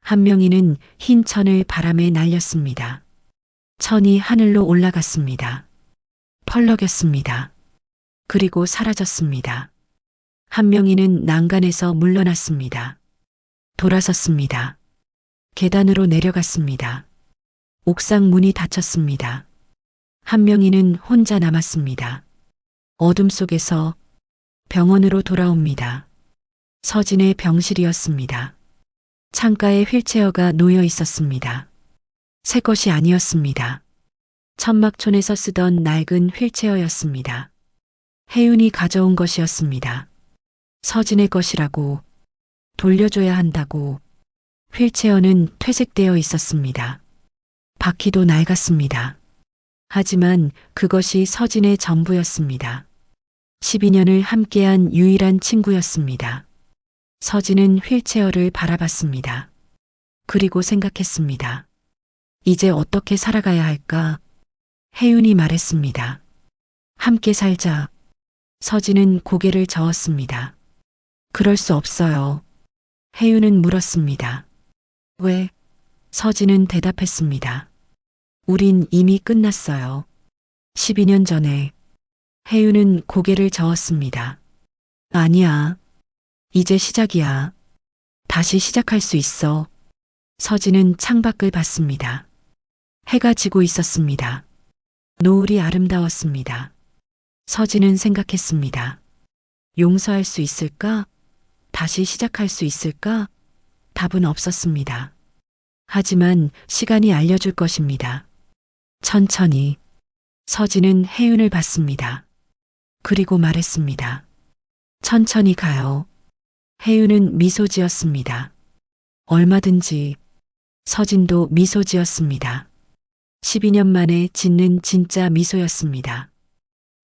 한명희는 흰 천을 바람에 날렸습니다. 천이 하늘로 올라갔습니다. 펄럭였습니다. 그리고 사라졌습니다. 한명희는 난간에서 물러났습니다. 돌아섰습니다. 계단으로 내려갔습니다. 옥상 문이 닫혔습니다. 한명희는 혼자 남았습니다. 어둠 속에서 병원으로 돌아옵니다. 서진의 병실이었습니다. 창가에 휠체어가 놓여 있었습니다. 새 것이 아니었습니다. 천막촌에서 쓰던 낡은 휠체어였습니다. 혜윤이 가져온 것이었습니다. 서진의 것이라고, 돌려줘야 한다고. 휠체어는 퇴색되어 있었습니다. 바퀴도 낡았습니다. 하지만 그것이 서진의 전부였습니다. 12년을 함께한 유일한 친구였습니다. 서진은 휠체어를 바라봤습니다. 그리고 생각했습니다. 이제 어떻게 살아가야 할까? 혜윤이 말했습니다. 함께 살자. 서진은 고개를 저었습니다. 그럴 수 없어요. 혜윤은 물었습니다. 왜? 서진은 대답했습니다. 우린 이미 끝났어요. 12년 전에. 혜윤은 고개를 저었습니다. 아니야. 이제 시작이야. 다시 시작할 수 있어. 서진은 창밖을 봤습니다. 해가 지고 있었습니다. 노을이 아름다웠습니다. 서진은 생각했습니다. 용서할 수 있을까? 다시 시작할 수 있을까? 답은 없었습니다. 하지만 시간이 알려줄 것입니다. 천천히. 서진은 혜윤을 봤습니다. 그리고 말했습니다. 천천히 가요. 혜윤은 미소 지었습니다. 얼마든지. 서진도 미소 지었습니다. 12년 만에 짓는 진짜 미소였습니다.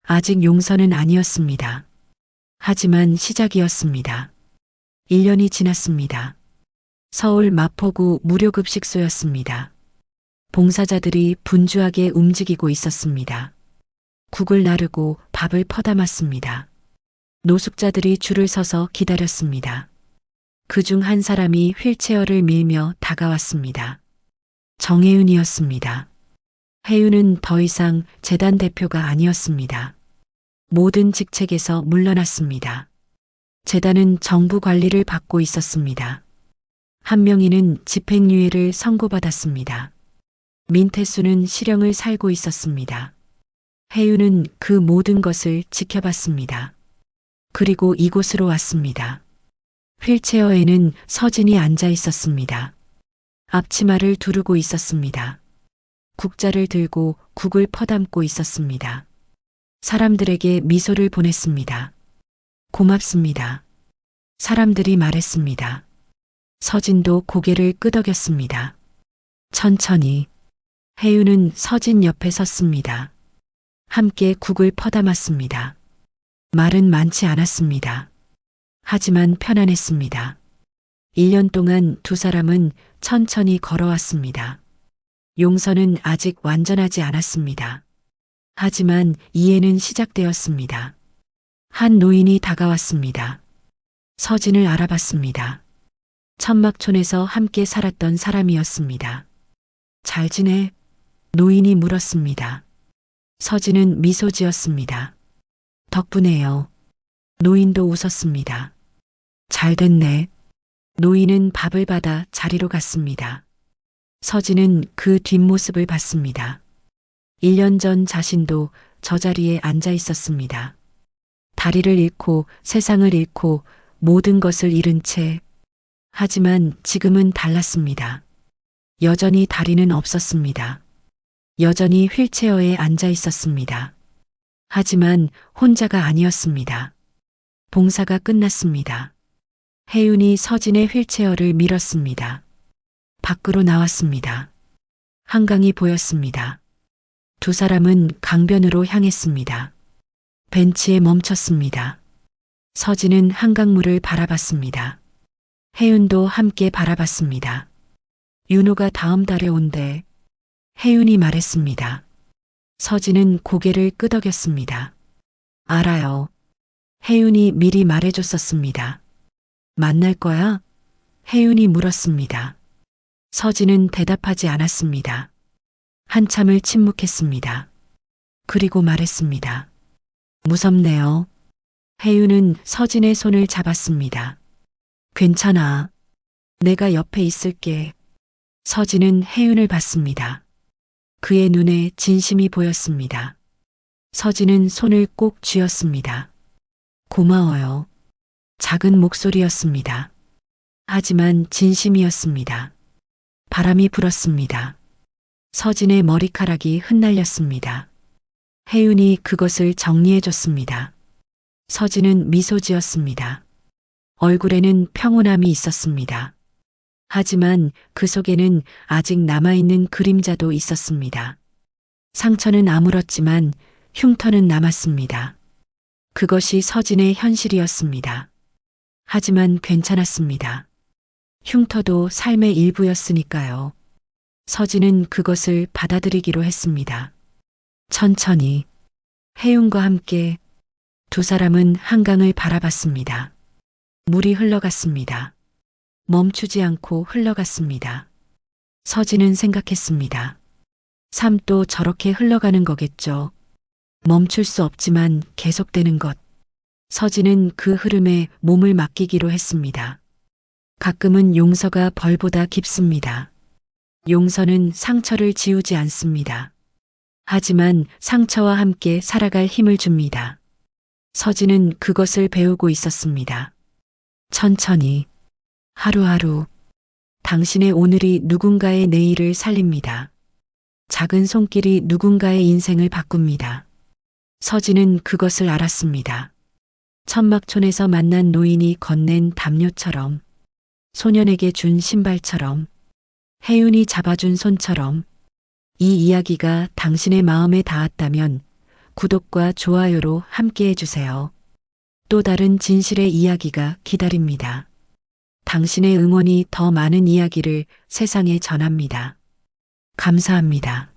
아직 용서는 아니었습니다. 하지만 시작이었습니다. 1년이 지났습니다. 서울 마포구 무료급식소였습니다. 봉사자들이 분주하게 움직이고 있었습니다. 국을 나르고 밥을 퍼담았습니다. 노숙자들이 줄을 서서 기다렸습니다. 그중 한 사람이 휠체어를 밀며 다가왔습니다. 정혜윤이었습니다. 혜윤은 더 이상 재단 대표가 아니었습니다. 모든 직책에서 물러났습니다. 재단은 정부 관리를 받고 있었습니다. 한명희는 집행유예를 선고받았습니다. 민태수는 실형을 살고 있었습니다. 혜윤은 그 모든 것을 지켜봤습니다. 그리고 이곳으로 왔습니다. 휠체어에는 서진이 앉아 있었습니다. 앞치마를 두르고 있었습니다. 국자를 들고 국을 퍼담고 있었습니다. 사람들에게 미소를 보냈습니다. 고맙습니다. 사람들이 말했습니다. 서진도 고개를 끄덕였습니다. 천천히. 혜윤은 서진 옆에 섰습니다. 함께 국을 퍼담았습니다. 말은 많지 않았습니다. 하지만 편안했습니다. 1년 동안 두 사람은 천천히 걸어왔습니다. 용서는 아직 완전하지 않았습니다. 하지만 이해는 시작되었습니다. 한 노인이 다가왔습니다. 서진을 알아봤습니다. 천막촌에서 함께 살았던 사람이었습니다. 잘 지내? 노인이 물었습니다. 서진은 미소 지었습니다. 덕분에요. 노인도 웃었습니다. 잘 됐네. 노인은 밥을 받아 자리로 갔습니다. 서진은 그 뒷모습을 봤습니다. 1년 전 자신도 저 자리에 앉아 있었습니다. 다리를 잃고 세상을 잃고 모든 것을 잃은 채. 하지만 지금은 달랐습니다. 여전히 다리는 없었습니다. 여전히 휠체어에 앉아 있었습니다. 하지만 혼자가 아니었습니다. 봉사가 끝났습니다. 혜윤이 서진의 휠체어를 밀었습니다. 밖으로 나왔습니다. 한강이 보였습니다. 두 사람은 강변으로 향했습니다. 벤치에 멈췄습니다. 서진은 한강물을 바라봤습니다. 혜윤도 함께 바라봤습니다. 윤호가 다음 달에 온대. 혜윤이 말했습니다. 서진은 고개를 끄덕였습니다. 알아요. 혜윤이 미리 말해줬었습니다. 만날 거야? 혜윤이 물었습니다. 서진은 대답하지 않았습니다. 한참을 침묵했습니다. 그리고 말했습니다. 무섭네요. 혜윤은 서진의 손을 잡았습니다. 괜찮아. 내가 옆에 있을게. 서진은 혜윤을 봤습니다. 그의 눈에 진심이 보였습니다. 서진은 손을 꼭 쥐었습니다. 고마워요. 작은 목소리였습니다. 하지만 진심이었습니다. 바람이 불었습니다. 서진의 머리카락이 흩날렸습니다. 혜윤이 그것을 정리해줬습니다. 서진은 미소 지었습니다. 얼굴에는 평온함이 있었습니다. 하지만 그 속에는 아직 남아있는 그림자도 있었습니다. 상처는 아물었지만 흉터는 남았습니다. 그것이 서진의 현실이었습니다. 하지만 괜찮았습니다. 흉터도 삶의 일부였으니까요. 서진은 그것을 받아들이기로 했습니다. 천천히 혜윤과 함께 두 사람은 한강을 바라봤습니다. 물이 흘러갔습니다. 멈추지 않고 흘러갔습니다. 서진은 생각했습니다. 삶도 저렇게 흘러가는 거겠죠. 멈출 수 없지만 계속되는 것. 서진은 그 흐름에 몸을 맡기기로 했습니다. 가끔은 용서가 벌보다 깊습니다. 용서는 상처를 지우지 않습니다. 하지만 상처와 함께 살아갈 힘을 줍니다. 서진은 그것을 배우고 있었습니다. 천천히, 하루하루, 당신의 오늘이 누군가의 내일을 살립니다. 작은 손길이 누군가의 인생을 바꿉니다. 서진은 그것을 알았습니다. 천막촌에서 만난 노인이 건넨 담요처럼, 소년에게 준 신발처럼, 혜윤이 잡아준 손처럼, 이 이야기가 당신의 마음에 닿았다면 구독과 좋아요로 함께 해주세요. 또 다른 진실의 이야기가 기다립니다. 당신의 응원이 더 많은 이야기를 세상에 전합니다. 감사합니다.